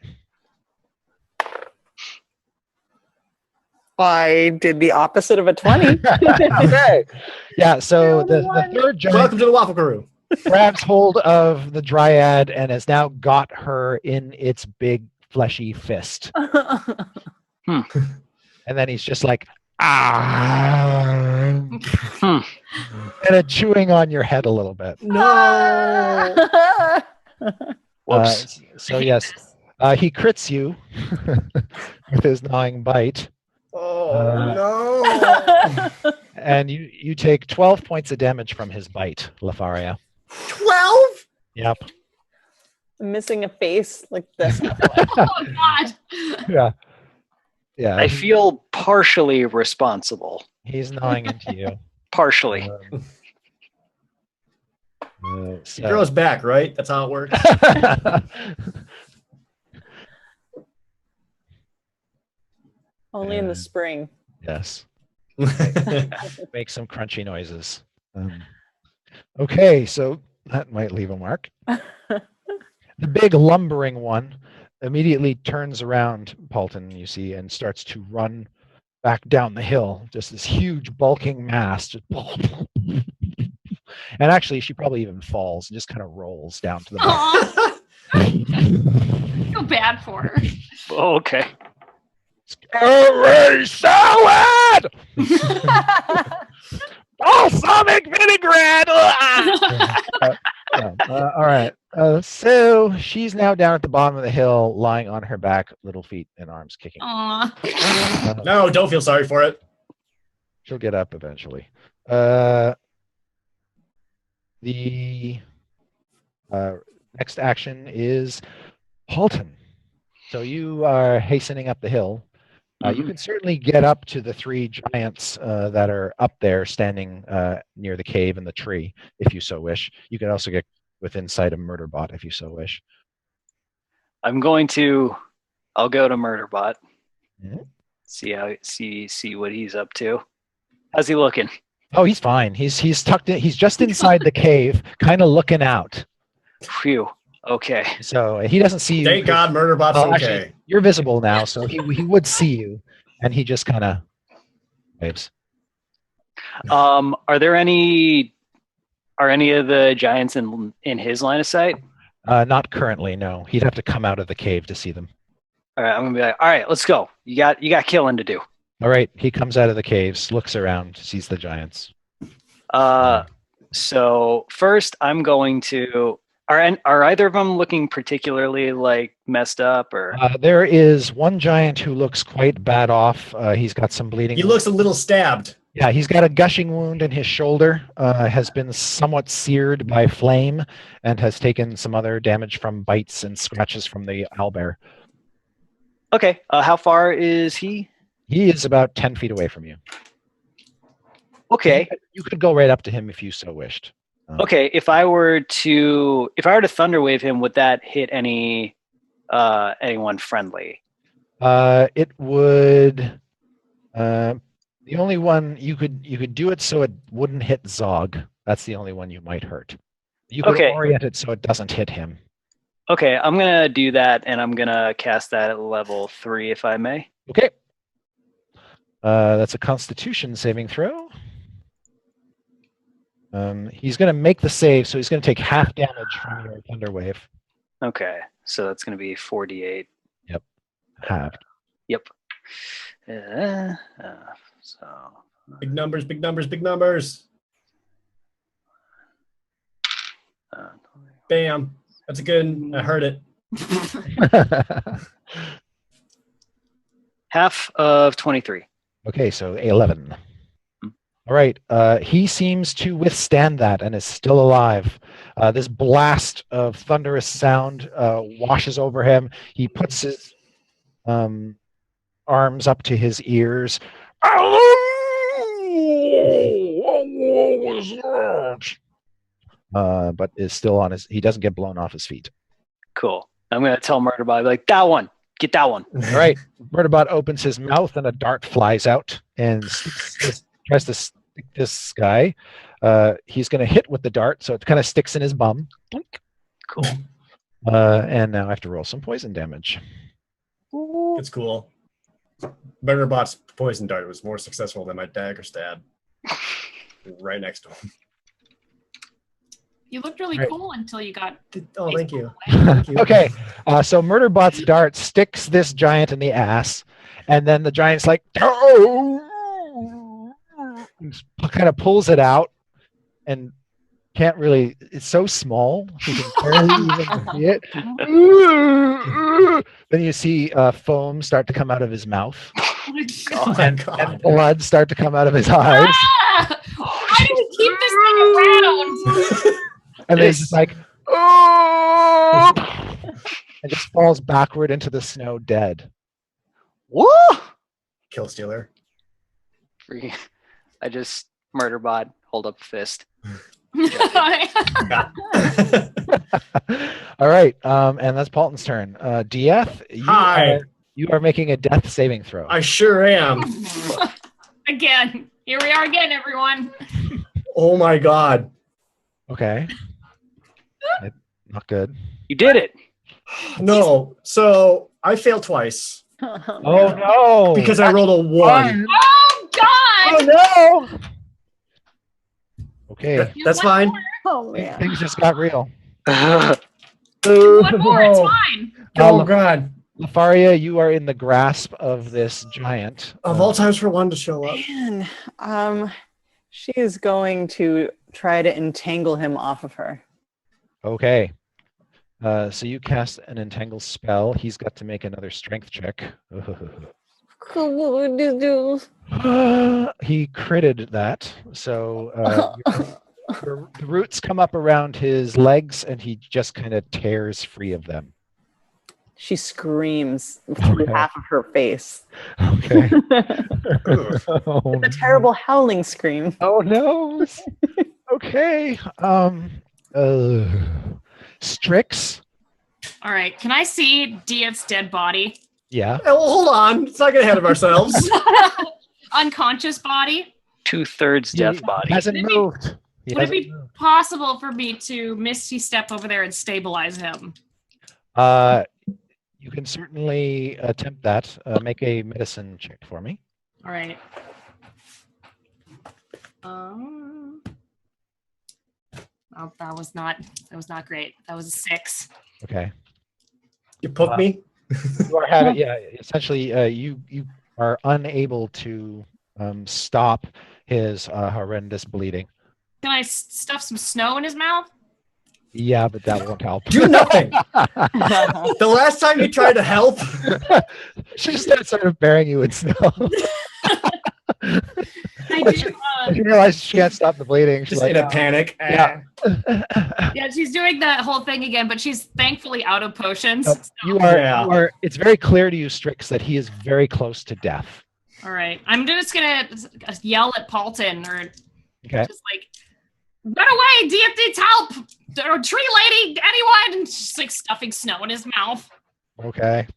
I did the opposite of a 20. Okay. Yeah, so the third giant welcome to the Waffle Crew. grabs hold of the dryad and has now got her in its big fleshy fist. And then he's just like, and chewing on your head a little bit. No. Whoops. So yes, he crits you with his gnawing bite. Oh no. And you take 12 points of damage from his bite, Lafaria. 12? Yep. Missing a face like this. Oh God. Yeah. Yeah. I feel partially responsible. He's gnawing into you. Partially. It grows back, right? That's how it works. Only in the spring. Yes. Make some crunchy noises. Okay, so that might leave a mark. The big lumbering one immediately turns around, Palton, you see, and starts to run back down the hill. Just this huge bulking mass. Just and actually, she probably even falls and just kind of rolls down to the bottom. I feel bad for her. Oh, okay. Scurry salad! Balsamic vinaigrette! All right. So she's now down at the bottom of the hill, lying on her back, little feet and arms kicking. No, don't feel sorry for it. She'll get up eventually. The next action is Palton. So you are hastening up the hill. You can certainly get up to the three giants that are up there standing near the cave and the tree, if you so wish. You can also get within sight of Murderbot, if you so wish. I'll go to Murderbot. Mhm. See what he's up to. How's he looking? Oh, he's fine. He's tucked in. He's just inside the cave, kind of looking out. Phew. Okay. So he doesn't see you. Thank God Murderbot's Well, okay. actually, you're visible now, so he would see you, and he just kind of waves. Are any of the giants in his line of sight? Not currently, no. He'd have to come out of the cave to see them. All right, I'm gonna be like, all right, let's go. You got killing to do. All right, he comes out of the caves, looks around, sees the giants. So first, I'm going to. Are either of them looking particularly like messed up or? There is one giant who looks quite bad off. He's got some bleeding. He looks a little stabbed. Yeah, he's got a gushing wound in his shoulder. Has been somewhat seared by flame, and has taken some other damage from bites and scratches from the owlbear. Okay. How far is he? He is about 10 feet away from you. Okay. You could go right up to him if you so wished. Okay. If I were to thunderwave him, would that hit anyone friendly? It would. The only one you could do it so it wouldn't hit Zog. That's the only one you might hurt. You can Okay. orient it so it doesn't hit him. Okay, I'm going to do that, and I'm going to cast that at level 3, if I may. Okay. That's a Constitution saving throw. He's going to make the save, so he's going to take half damage from your Thunder Wave. Okay, so that's going to be 48. Halved. Yep. So Big numbers, big numbers, big numbers. Bam. That's a good. I heard it. half of 23. Okay, so 11. All right. He seems to withstand that and is still alive. This blast of thunderous sound washes over him. He puts his arms up to his ears. But is still on his. He doesn't get blown off his feet. Cool. I'm going to tell Murderbot, like, that one. Get that one. All right. Murderbot opens his mouth and a dart flies out and tries to stick this guy. He's going to hit with the dart, so it kind of sticks in his bum. Cool. And now I have to roll some poison damage. It's cool. Murderbot's poison dart was more successful than my dagger stab. Right next to him. You looked really Right. cool until you got. Oh, thank you. Thank you. Okay, so Murderbot's dart sticks this giant in the ass, and then the giant's like, kind of pulls it out, and can't really. It's so small, you can barely even see it. Then you see foam start to come out of his mouth, Oh my and God. blood start to come out of his eyes, Ah! Why do we keep this thing around? and then he's just like, and just falls backward into the snow, dead. Woo! Kill stealer. Free. I just Murderbot, hold up a fist. All right, and that's Palton's turn. DF, Hi. you are making a death saving throw. I sure am. Again. Here we are again, everyone. Oh my God. Okay. Not good. You did it. No. So I failed twice Oh no! because I rolled a 1. Oh, God! Oh no! Okay, That's fine. Oh man. things just got real. One more, it's fine. Oh God. Lafaria, you are in the grasp of this giant. Of all times for one to show up. Man, she is going to try to entangle him off of her. Okay. So you cast an entangle spell. He's got to make another strength check. He critted that. So the roots come up around his legs and he just kind of tears free of them. She screams through Okay. half of her face. Okay. Oh, With a terrible howling scream. oh no. Okay. Strix. All right. Can I see DF's dead body? Yeah. Well, hold on. Let's not get ahead of ourselves. Unconscious body? 2/3 death body. Hasn't Maybe- moved. He Would it hasn't be moved. possible for me to misty step over there and stabilize him? You can certainly attempt that. Make a medicine check for me. All right. Oh, that was not great. That was a 6. Okay. You poke me? You are having, yeah. Essentially, you are unable to stop his horrendous bleeding. Can I stuff some snow in his mouth? Yeah, but that won't help. Do nothing. The last time you tried to help, She just started burying you in snow. I do. She realized she can't stop the bleeding. She's just like, in a panic. Yeah. Yeah, she's doing that whole thing again, but she's thankfully out of potions. "No, so- you are. Yeah. You are. It's very clear to you, Strix, that he is very close to death. All right. I'm just going to yell at Palton or Okay. just like, run away, DF needs help. Or tree lady, anyone? And she's like stuffing snow in his mouth. Okay.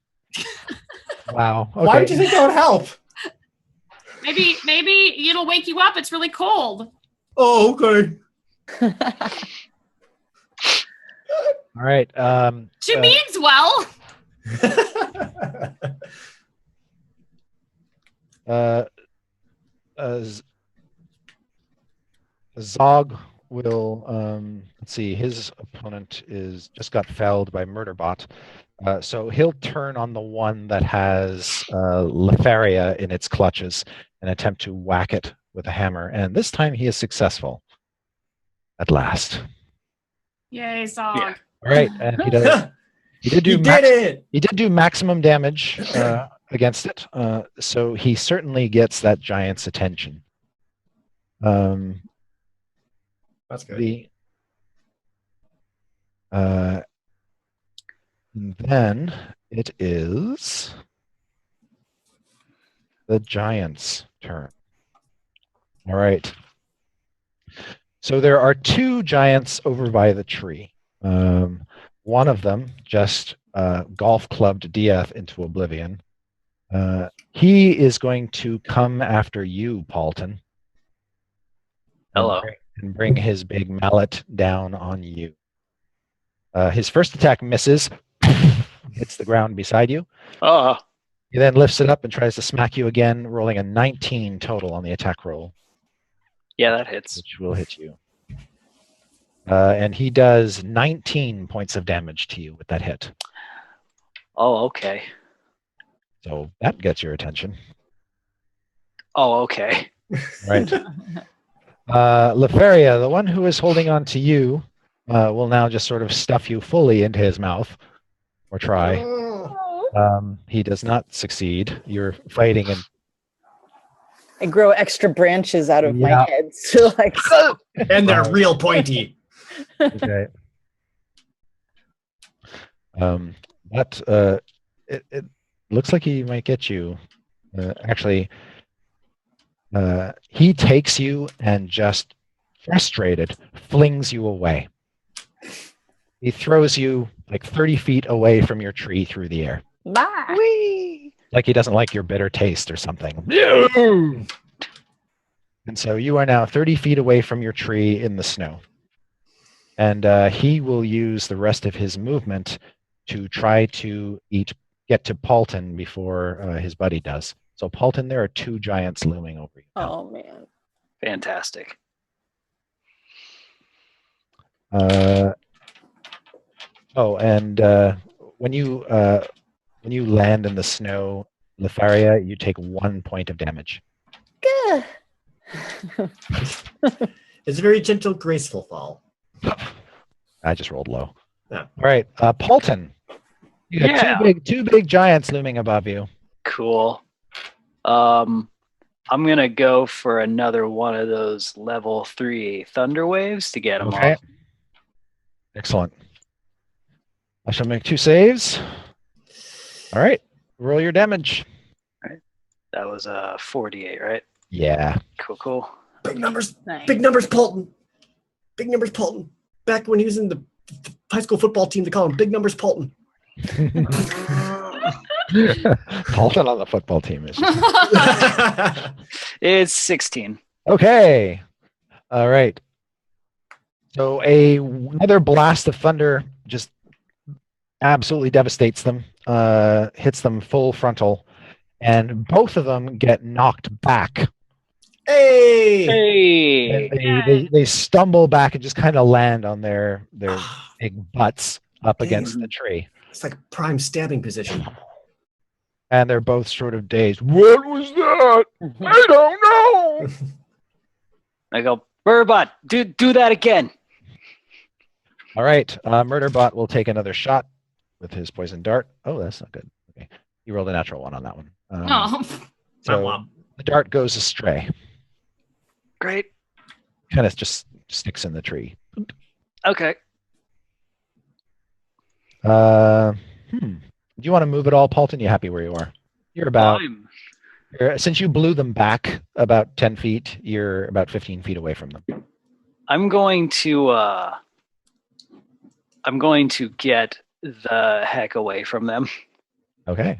Wow. Okay. Why would you think that would help? Maybe it'll wake you up. It's really cold. Oh, okay. All right. She means well. Zog will let's see. His opponent is just got felled by Murderbot, so he'll turn on the one that has Lefaria in its clutches and attempt to whack it with a hammer. And this time he is successful. At last. Yay, Zog. Yeah. All right, and he does. He did do. He did do maximum damage against it, so he certainly gets that giant's attention. That's good. And then it is the giant's turn. All right. So there are two giants over by the tree. One of them just golf clubbed Dieth into oblivion. He is going to come after you, Palton. Hello. And bring his big mallet down on you. His first attack misses, hits the ground beside you. He then lifts it up and tries to smack you again, rolling a 19 total on the attack roll. Yeah, that hits. Which will hit you. And he does 19 points of damage to you with that hit. Oh, okay. So that gets your attention. Oh, okay. Right. Lefaria, the one who is holding on to you, will now just sort of stuff you fully into his mouth. Or try. He does not succeed. You're fighting and I grow extra branches out of my head. So like, and they're real pointy. Okay. It looks like he might get you. Actually, he takes you and just frustrated flings you away. He throws you like 30 feet away from your tree through the air. bye. Whee! Like he doesn't like your bitter taste or something. And so you are now 30 feet away from your tree in the snow. And he will use the rest of his movement to try to get to Palton before his buddy does. So Palton, there are two giants looming over you. Oh man. Fantastic. And when you land in the snow, Lefaria, you take 1 point of damage. Good. It's a very gentle, graceful fall. I just rolled low. Yeah. All right, Palton. You got two big giants looming above you. Cool. I'm gonna go for another one of those level 3 thunder waves to get them Okay. off. Excellent. I shall make 2 saves. All right, roll your damage. That was 48, right? Yeah. Cool. Big numbers. Nice. Big numbers, Palton. Big numbers, Palton. Back when he was in the high school football team, they call him Big Numbers Palton. Palton on the football team is. It's 16. Okay. All right. So another blast of thunder just absolutely devastates them, hits them full frontal, and both of them get knocked back. Hey! And they stumble back and just kind of land on their big butts up against the tree. It's like prime stabbing position. And they're both sort of dazed. What was that? I don't know. I go, Murderbot, do that again. All right. Murderbot will take another shot with his poison dart. Oh, that's not good. Okay. You rolled a natural 1 on that one. So the dart goes astray. Great. Kind of just sticks in the tree. Okay. Do you want to move at all, Palton? You happy where you are? You're about, since you blew them back about 10 feet, you're about 15 feet away from them. I'm going to get the heck away from them. Okay.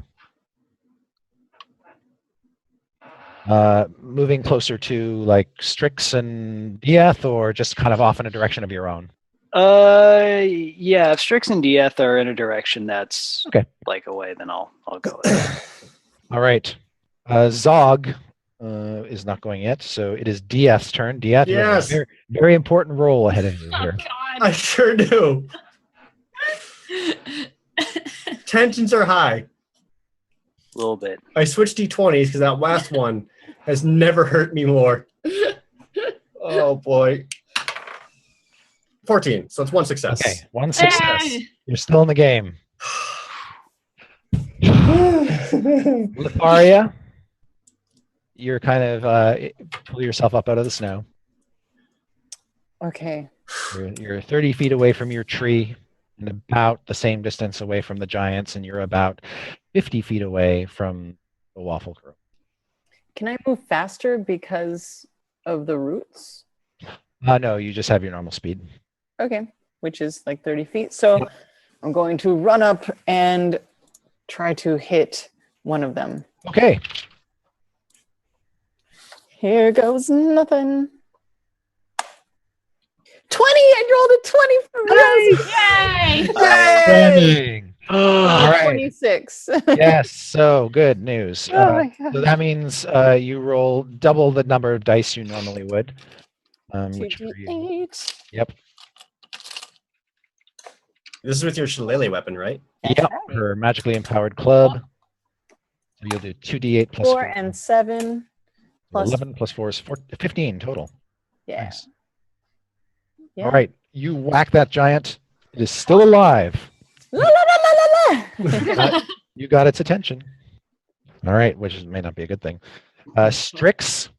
Moving closer to like Strix and Dieth, or just kind of off in a direction of your own? Yeah, if Strix and Dieth are in a direction that's Okay. like away, then I'll go with that. All right. Zog is not going yet, so it is Dieth's turn. Dieth, you have a Yes. very, very important role ahead of you Oh here. God. I sure do. Tensions are high. A little bit. I switched D20s because that last one has never hurt me more. Oh boy. 14. So it's one success. Okay, one success. Hey! You're still in the game. Lefaria, you're kind of pull yourself up out of the snow. Okay. You're 30 feet away from your tree and about the same distance away from the giants, and you're about 50 feet away from the waffle crew. Can I move faster because of the roots? No, you just have your normal speed. Okay, which is like 30 feet. So I'm going to run up and try to hit one of them. Okay. Here goes nothing. 20! I rolled a 20 for Yay! Stunning. All right. 26. Yes, so good news. Oh my God. So that means you roll double the number of dice you normally would. Which for you. 2d8. Yep. This is with your shillelagh weapon, right? Yep. Her magically empowered club. So you'll do 2d8 plus 4 and 7. Plus 11 plus 4 is 15 total. Yeah. Nice. Yeah. All right. You whack that giant. It is still alive. La, la, la, la, la, la. You got its attention. All right, which may not be a good thing. Strix.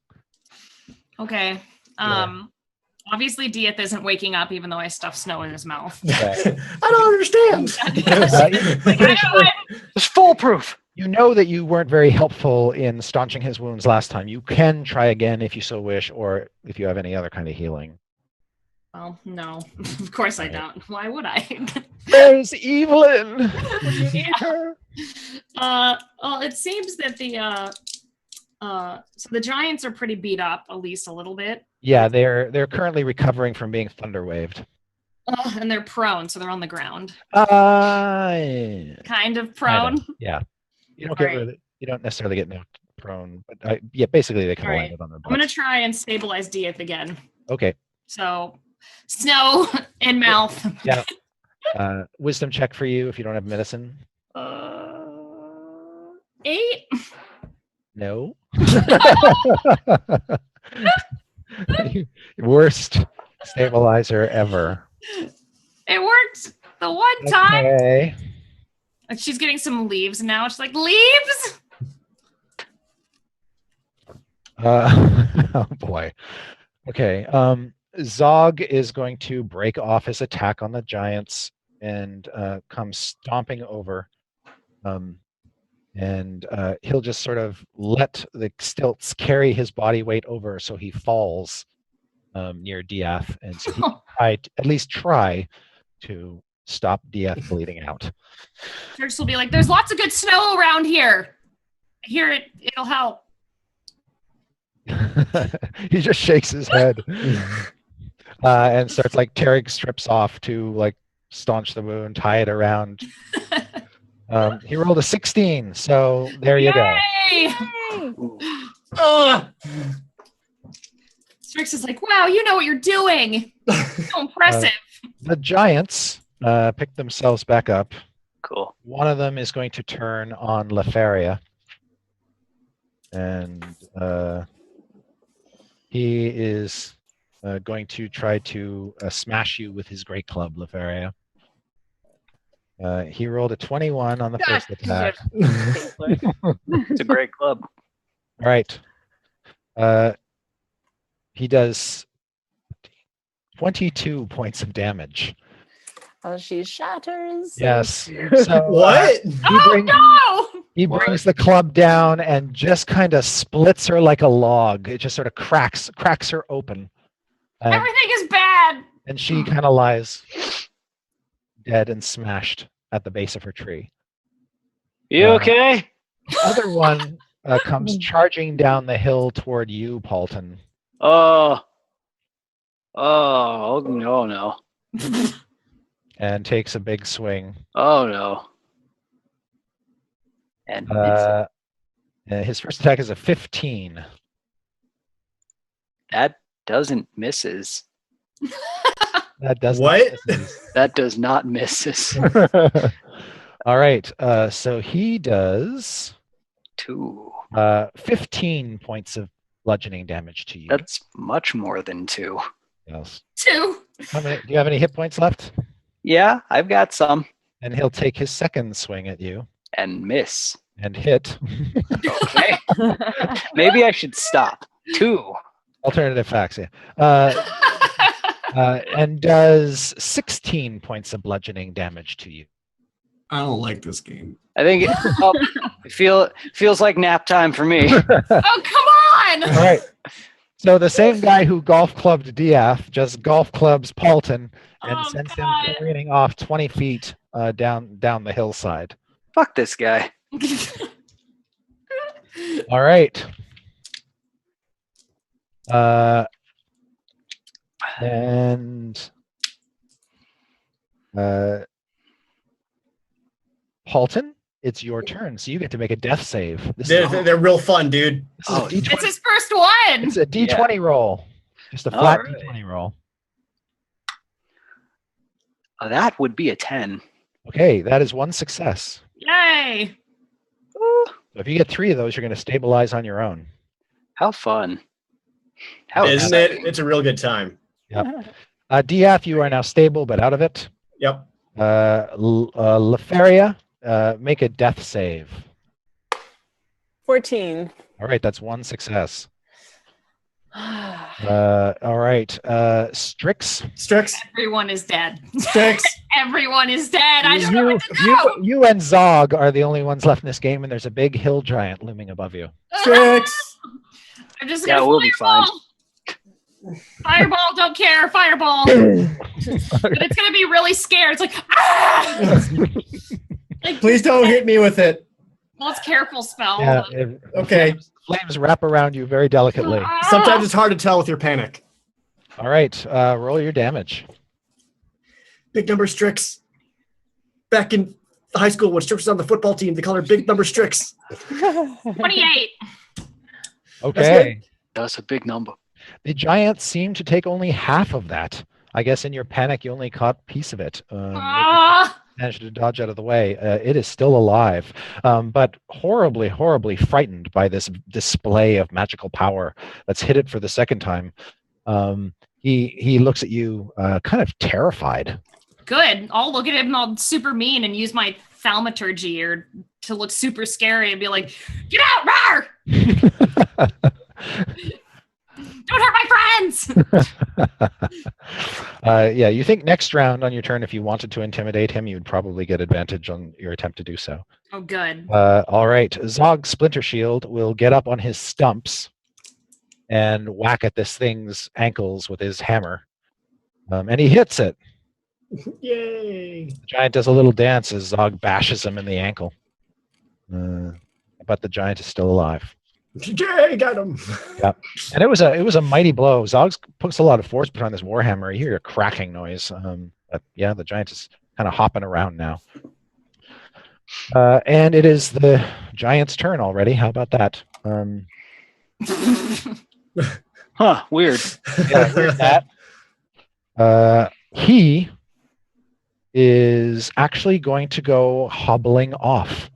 Okay. Obviously Dieth isn't waking up even though I stuffed snow in his mouth. Okay. I don't understand. It's foolproof. You know that you weren't very helpful in staunching his wounds last time. You can try again if you so wish, or if you have any other kind of healing. Well, no. Of course I don't. Why would I? There's Evelyn. You need her. Well, it seems that so the giants are pretty beat up, at least a little bit. Yeah, they're currently recovering from being thunder waved. And they're prone, so they're on the ground. Yeah. Kind of prone. Yeah. You don't All get right. you don't necessarily get knocked prone, but yeah, basically they kind All of right. landed on their I'm gonna butts. try and stabilize Dieth again. Okay. So, snow in mouth. Yeah. Wisdom check for you if you don't have medicine. 8. No. Worst stabilizer ever. It worked the one time. Okay. And she's getting some leaves now. She's like, leaves? Oh boy. Okay. Zog is going to break off his attack on the giants and come stomping over. And he'll just sort of let the stilts carry his body weight over so he falls near Dieth. And so he can at least try to stop Dieth bleeding out. Church will be like, there's lots of good snow around here. Hear it, it'll help. He just shakes his head and starts like tearing strips off to like staunch the wound, tie it around. He rolled a 16, so there you go. Strix is like, wow, you know what you're doing. So impressive. The giants pick themselves back up. Cool. One of them is going to turn on Lefaria. And he is going to try to smash you with his great club, Lefaria. He rolled a 21 on the first attack. It's a great club. All right. He does 22 points of damage. Oh, she shatters. Yes. So, What? He brings the club down and just kind of splits her like a log. It just sort of cracks her open. Everything is bad. And she kind of lies dead and smashed at the base of her tree. You okay? The other one comes charging down the hill toward you, Palton. Oh no. And takes a big swing. Oh no. And misses. His first attack is a 15. That doesn't misses. That does What? not misses. That does not misses. All right. So he does 2. 15 points of bludgeoning damage to you. That's much more than 2. Yes. 2. Do you have any hit points left? Yeah, I've got some. And he'll take his second swing at you And miss. and hit. Okay. Maybe I should stop. 2. Alternative facts, yeah. And does 16 points of bludgeoning damage to you. I don't like this game. I think it feels like nap time for me. Oh, come on! All right. So the same guy who golf clubbed Diath just golf clubs Palton and Oh, sends God. him careening off 20 feet down the hillside. Fuck this guy. All right. And Palton, it's your turn, so you get to make a death save. They're real fun, dude. This is a D20. It's his first one. It's a D20 roll. Just a flat D20 roll. That would be a 10. Okay, that is one success. Yay! So if you get 3 of those, you're going to stabilize on your own. How fun. How Isn't exciting. it? It's a real good time. Yep. Diath, you are now stable but out of it. Yep. Lefaria, make a death save. 14. All right, that's one success. All right, Strix. Everyone is dead. Strix. Everyone is dead. I don't know what to do. You and Zog are the only ones left in this game, and there's a big hill giant looming above you. Strix. I'm just Yeah, gonna we'll be fine. Fireball, don't care. Fireball. But it's gonna be really scared. It's like, ah! Like, Please don't hit me with it. well, it's careful spell. Yeah, Okay. flames wrap around you very delicately. Ah! Sometimes it's hard to tell with your panic. All right, roll your damage. Big number Strix. Back in high school when Strix was on the football team, they called her Big Number Strix. 28. Okay. That's a big number. The giants seem to take only half of that. I guess in your panic, you only caught a piece of it. Ah! Managed to dodge out of the way. It is still alive, but horribly, horribly frightened by this display of magical power that's hit it for the second time. He looks at you kind of terrified. Good. I'll look at him all super mean and use my thaumaturgy or to look super scary and be like, "Get out, rawr! Don't hurt my friends!" Yeah, you think next round on your turn, if you wanted to intimidate him, you'd probably get advantage on your attempt to do so. Oh, good. All right, Zog Splinter Shield will get up on his stumps and whack at this thing's ankles with his hammer. And he hits it. Yay. The giant does a little dance as Zog bashes him in the ankle. But the giant is still alive. Yay, got him. And it was a mighty blow. Zog puts a lot of force behind this warhammer. You hear a cracking noise. But yeah, the giant is kind of hopping around now. And it is the giant's turn already. How about that? Huh, weird. Yeah, here's that. He is actually going to go hobbling off.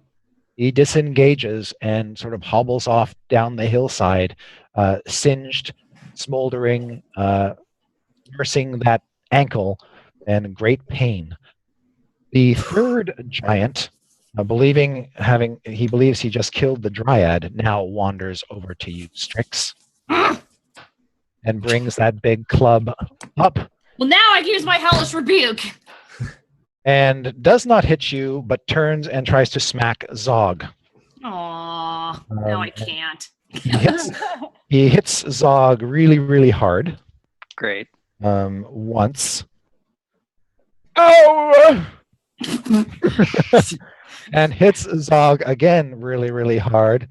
He disengages and sort of hobbles off down the hillside, singed, smoldering, nursing that ankle and great pain. The third giant, he believes he just killed the dryad, now wanders over to you, Strix, and brings that big club up. Well, now I can use my hellish rebuke. And does not hit you, but turns and tries to smack Zog. Aw, no, I can't. He hits Zog really, really hard. Great. Once. Oh! And hits Zog again really, really hard.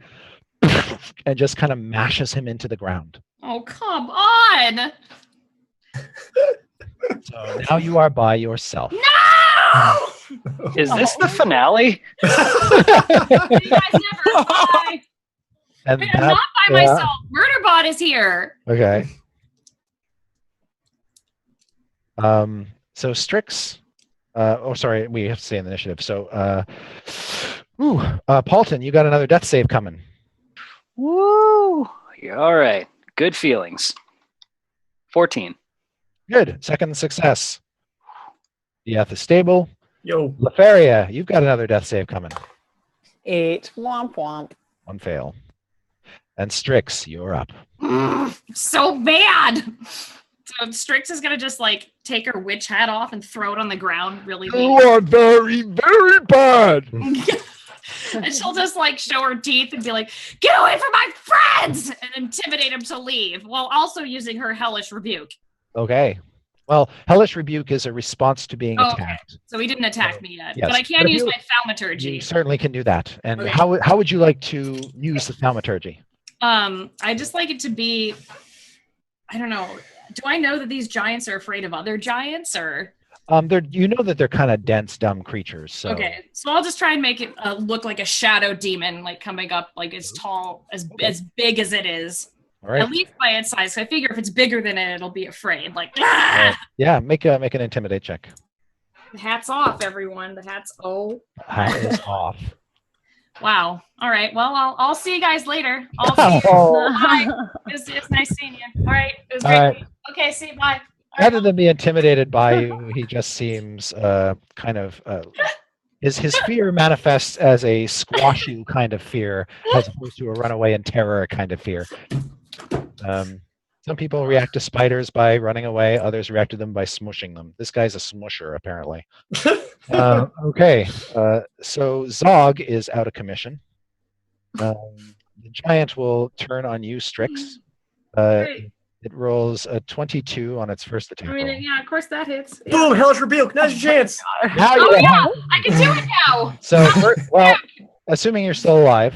and just kind of mashes him into the ground. Oh, come on. So now you are by yourself. No! Is this the finale? You guys never bye. And I'm not by myself. Murderbot is here. Okay. So Strix. Sorry, we have to stay in the initiative. So, Palton, you got another death save coming. Woo! All right. Good feelings. 14. Good. Second success. Death is stable. Yo. Lefaria, you've got another death save coming. 8. Womp womp. One fail. And Strix, you're up. So bad. So Strix is gonna just like take her witch hat off and throw it on the ground really You are very, very bad. And she'll just like show her teeth and be like, "Get away from my friends!" and intimidate him to leave, while also using her hellish rebuke. Okay. Well, Hellish Rebuke is a response to being Oh, okay. attacked. So he didn't attack me yet, Yes. but I can But if use you- my thaumaturgy. You certainly can do that. And Okay. how would you like to use the thaumaturgy? I just like it to be, I don't know. Do I know that these giants are afraid of other giants, or? You know that they're kind of dense, dumb creatures. So Okay, so I'll just try and make it look like a shadow demon, like coming up, like as tall, as big as it is. all right. At least by its size. So I figure if it's bigger than it, it'll be afraid. Like, ah! Yeah, make an intimidate check. The hat's off, everyone. The hat's Hat is off. Wow. All right. Well, I'll see you guys later. I'll see you. Oh. Bye. It's nice seeing you. All right. It was All great. right. Okay. See you. Bye. Rather than be intimidated by you, he just seems kind of his fear manifests as a squash you kind of fear, as opposed to a runaway in terror kind of fear. Some people react to spiders by running away; others react to them by smushing them. This guy's a smusher, apparently. Okay, so Zog is out of commission. The giant will turn on you, Strix. Great. It rolls a 22 on its first attack. I mean, roll. yeah, of course that hits. Yeah. Boom! Hellish Rebuke. Now's your chance. Now Oh you're yeah, I can do it now. So, well, assuming you're still alive,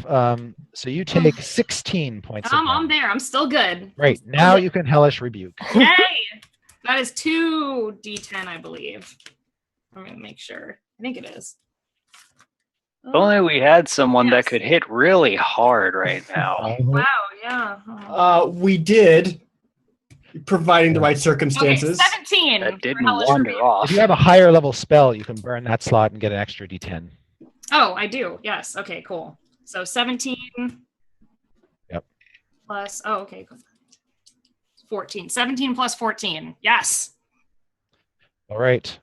so you take 16 points. of I'm damage. there. I'm still good. Great. Now you can hellish rebuke. Yay! That is 2d10, I believe. I'm gonna make sure. I think it is. If only we had someone Yes. that could hit really hard right now. Wow. Yeah. Oh. We did, providing the right Okay, circumstances. 17. That for didn't hellish wander rebuke. off. If you have a higher level spell, you can burn that slot and get an extra D10. Oh, I do. Yes. Okay. Cool. So 17. Yep. Plus. Oh, okay. 14. 17 plus 14. Yes. All right.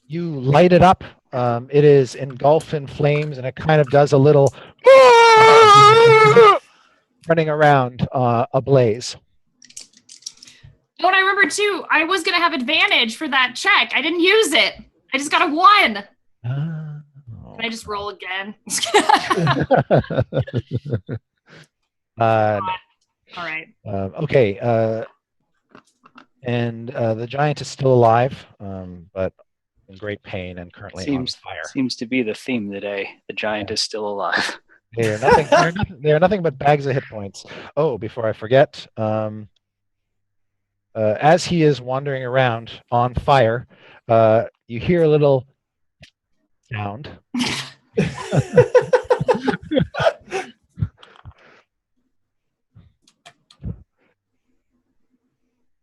You light it up. It is engulfed in flames, and it kind of does a little running around ablaze. Oh, and I remember too, I was going to have advantage for that check. I didn't use it. I just got a 1. Can I just roll again? All right. Okay. And the giant is still alive, but in great pain and currently on fire. Seems to be the theme today. The giant is still alive. They are nothing but bags of hit points. Oh, before I forget, as he is wandering around on fire, you hear a little sound.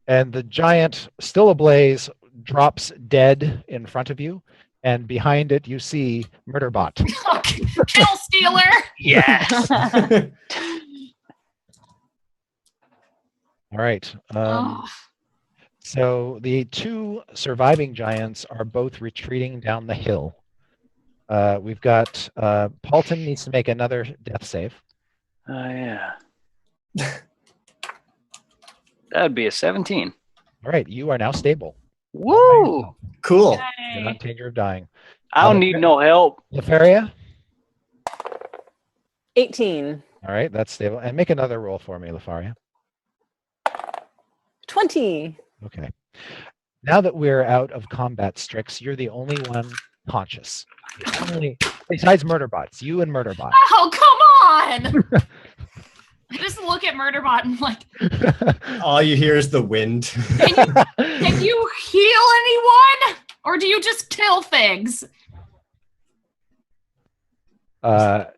And the giant, still ablaze, drops dead in front of you. And behind it, you see Murderbot. Kill stealer. Yes. All right. Oh. So the two surviving giants are both retreating down the hill. We've got Palton needs to make another death save. Oh, yeah. That'd be a 17. All right, you are now stable. Woo! Cool. You're not in danger of dying. I don't need no help. Lefaria? 18. All right, that's stable. And make another roll for me, Lefaria. 20. Okay. Now that we're out of combat, Strix, you're the only one conscious. Besides Murderbots, you and Murderbot. Oh, come on. I just look at Murderbot and I'm like, All you hear is the wind. can you heal anyone? Or do you just kill things?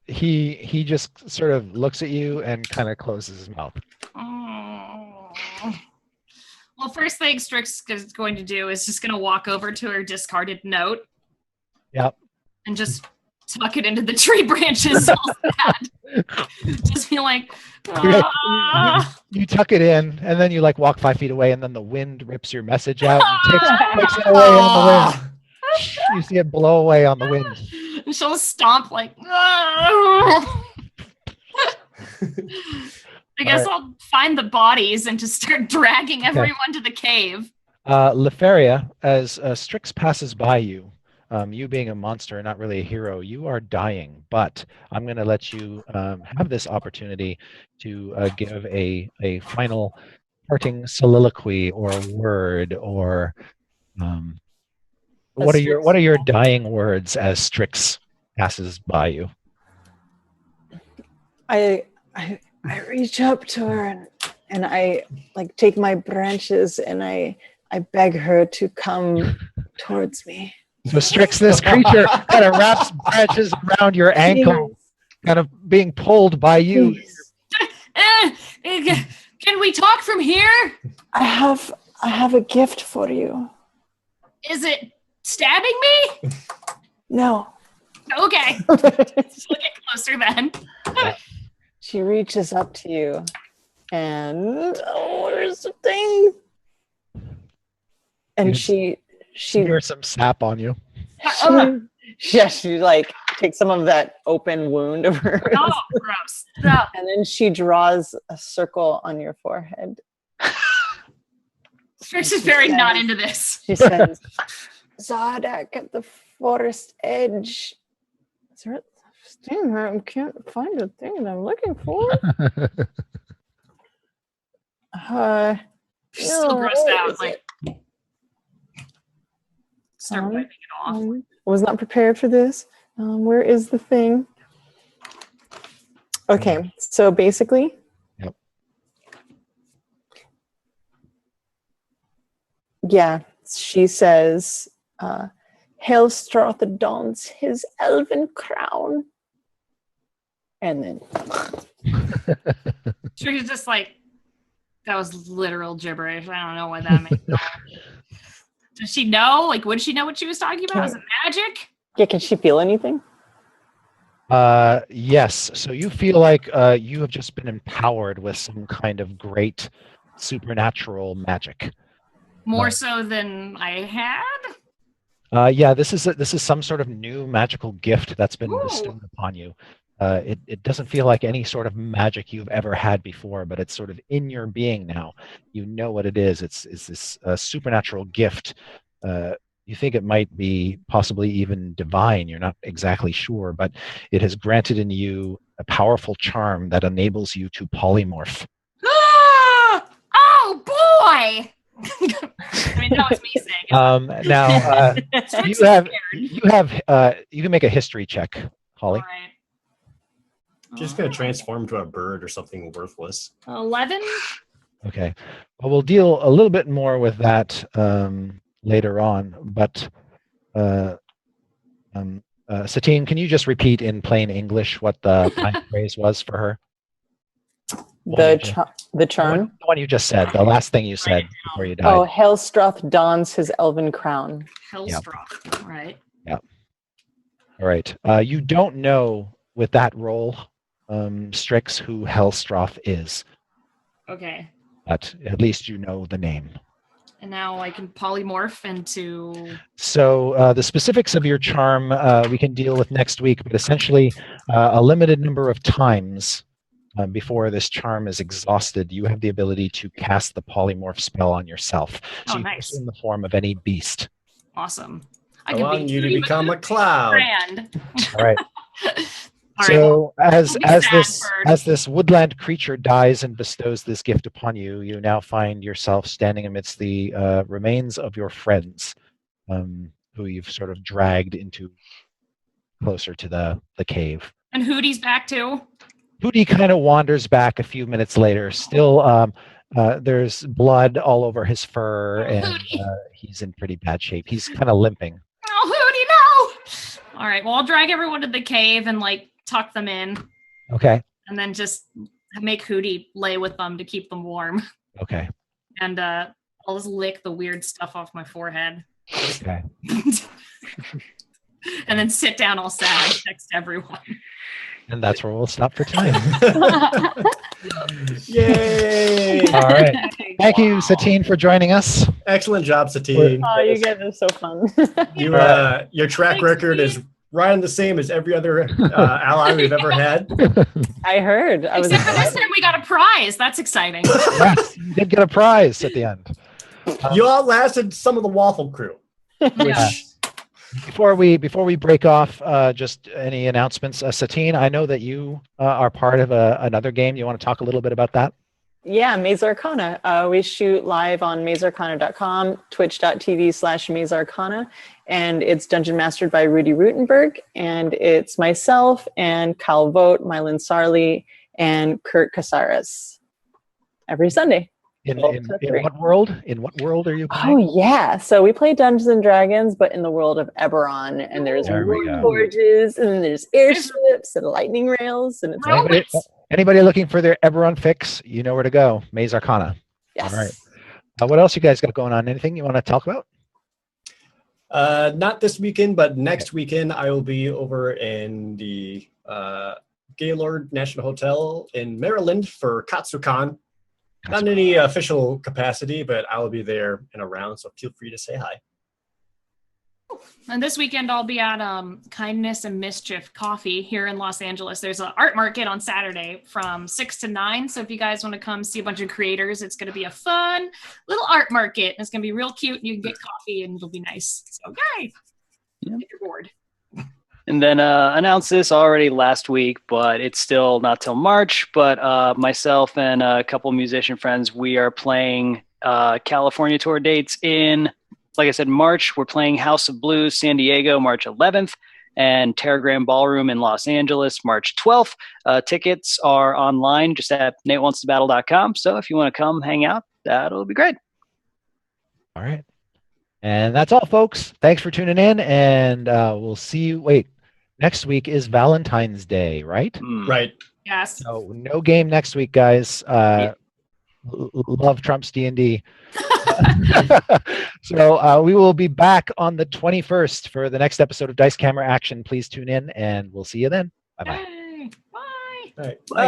He just sort of looks at you and kind of closes his mouth. Oh. Well, first thing Strix is going to do is just going to walk over to her discarded note. Yep. And just tuck it into the tree branches. All sad. Just be like, you tuck it in, and then you like walk 5 feet away, and then the wind rips your message out and takes it away on the wind. You see it blow away on the wind. And she'll stomp like, I guess I'll find the bodies and just start dragging everyone to the cave. Lefaria, as Strix passes by you, you being a monster, not really a hero, you are dying, but I'm going to let you have this opportunity to give a final parting soliloquy or word, or what are your dying words as Strix passes by you? I reach up to her and I like take my branches and I beg her to come towards me. So Strix, this creature kind of wraps branches around your ankle, kind of being pulled by you. Can we talk from here? I have a gift for you. Is it stabbing me? No. Okay. We'll get closer then. She reaches up to you and where's the thing? And she There's some sap on you. She like takes some of that open wound of hers. Oh, gross. No. And then she draws a circle on your forehead. Strix is very not into this. She says, Zardak at the forest edge. Is there a thing here? I can't find the thing that I'm looking for. She's still grossed out. Like, start wiping it off. Was not prepared for this. Where is the thing? Okay, so basically, yep. Yeah, she says, Hellstroth dons his elven crown. And then Strix is just like, that was literal gibberish. I don't know what that means. Does she know? Like, would she know what she was talking about? Is it magic? Yeah, can she feel anything? Yes. So you feel like you have just been empowered with some kind of great supernatural magic. More so than I had? Yeah, this is some sort of new magical gift that's been bestowed upon you. It doesn't feel like any sort of magic you've ever had before, but it's sort of in your being now. You know what it is. It's this supernatural gift. You think it might be possibly even divine. You're not exactly sure, but it has granted in you a powerful charm that enables you to polymorph. Oh boy! I mean, that was me saying it. Now you can make a history check, Holly. All right. Just gonna transform to a bird or something worthless. 11? Okay. Well, we'll deal a little bit more with that later on. But Satine, can you just repeat in plain English what the phrase was for her? The charm? The one you just said. The last thing you said before you died. Oh, Hellstroth dons his elven crown. Hellstroth, right. Yeah. All right. You don't know with that role, Strix, who Hellstroth is. Okay. But at least you know the name. And now I can polymorph into... So the specifics of your charm we can deal with next week, but essentially a limited number of times before this charm is exhausted, you have the ability to cast the polymorph spell on yourself. So you can assume the form of any beast. Awesome. I want you to become a cloud. All right. So as this woodland creature dies and bestows this gift upon you, you now find yourself standing amidst the remains of your friends, who you've sort of dragged into closer to the cave. And Hootie's back too. Hootie kind of wanders back a few minutes later. Still, there's blood all over his fur, and he's in pretty bad shape. He's kind of limping. Oh, Hootie, no! All right, well, I'll drag everyone to the cave and like tuck them in. Okay. And then just make Hootie lay with them to keep them warm. Okay. And I'll just lick the weird stuff off my forehead. Okay. And then sit down all sad next to everyone. And that's where we'll stop for tonight. Yay! All right. Thank you, Satine, for joining us. Excellent job, Satine. Oh, you guys are so fun. Your track record is right on the same as every other ally we've ever had. I heard. Except for this time we got a prize. That's exciting. Yes, you did get a prize at the end. You outlasted some of the Waffle Crew. Which, Before we break off, just any announcements? Satine, I know that you are part of another game. You want to talk a little bit about that? Yeah, Maze Arcana. We shoot live on mazearcana.com, twitch.tv/Maze Arcana, and it's dungeon mastered by Rudy Rutenberg, and it's myself and Kyle Vogt, Mylan Sarli, and Kurt Casares every Sunday. In what world? In what world are you playing? Oh, yeah. So we play Dungeons and Dragons, but in the world of Eberron, and there's forges, and there's airships and lightning rails, and it's anybody looking for their Eberron fix, you know where to go. Maze Arcana. Yes. All right. What else you guys got going on? Anything you want to talk about? Not this weekend, but next weekend I will be over in the Gaylord National Hotel in Maryland for KatsuCon. Not in any official capacity, but I will be there and around, so feel free to say hi. And this weekend I'll be at Kindness and Mischief Coffee here in Los Angeles. There's an art market on Saturday from 6 to 9. So if you guys want to come see a bunch of creators, it's going to be a fun little art market. It's going to be real cute. And you can get coffee and it'll be nice. So, yay! If you're bored. And then announced this already last week, but it's still not till March. But myself and a couple musician friends, we are playing California tour dates in, like I said, March. We're playing House of Blues, San Diego, March 11th, and Terragram Ballroom in Los Angeles, March 12th. Tickets are online just at NateWantsToBattle.com. So if you want to come hang out, that'll be great. All right. And that's all, folks. Thanks for tuning in, and we'll see you. Next week is Valentine's Day, right? Right. Yes. So no game next week, guys. Love Trump's D&D. So we will be back on the 21st for the next episode of Dice Camera Action. Please tune in, and we'll see you then. Bye-bye. Bye. All right. Bye.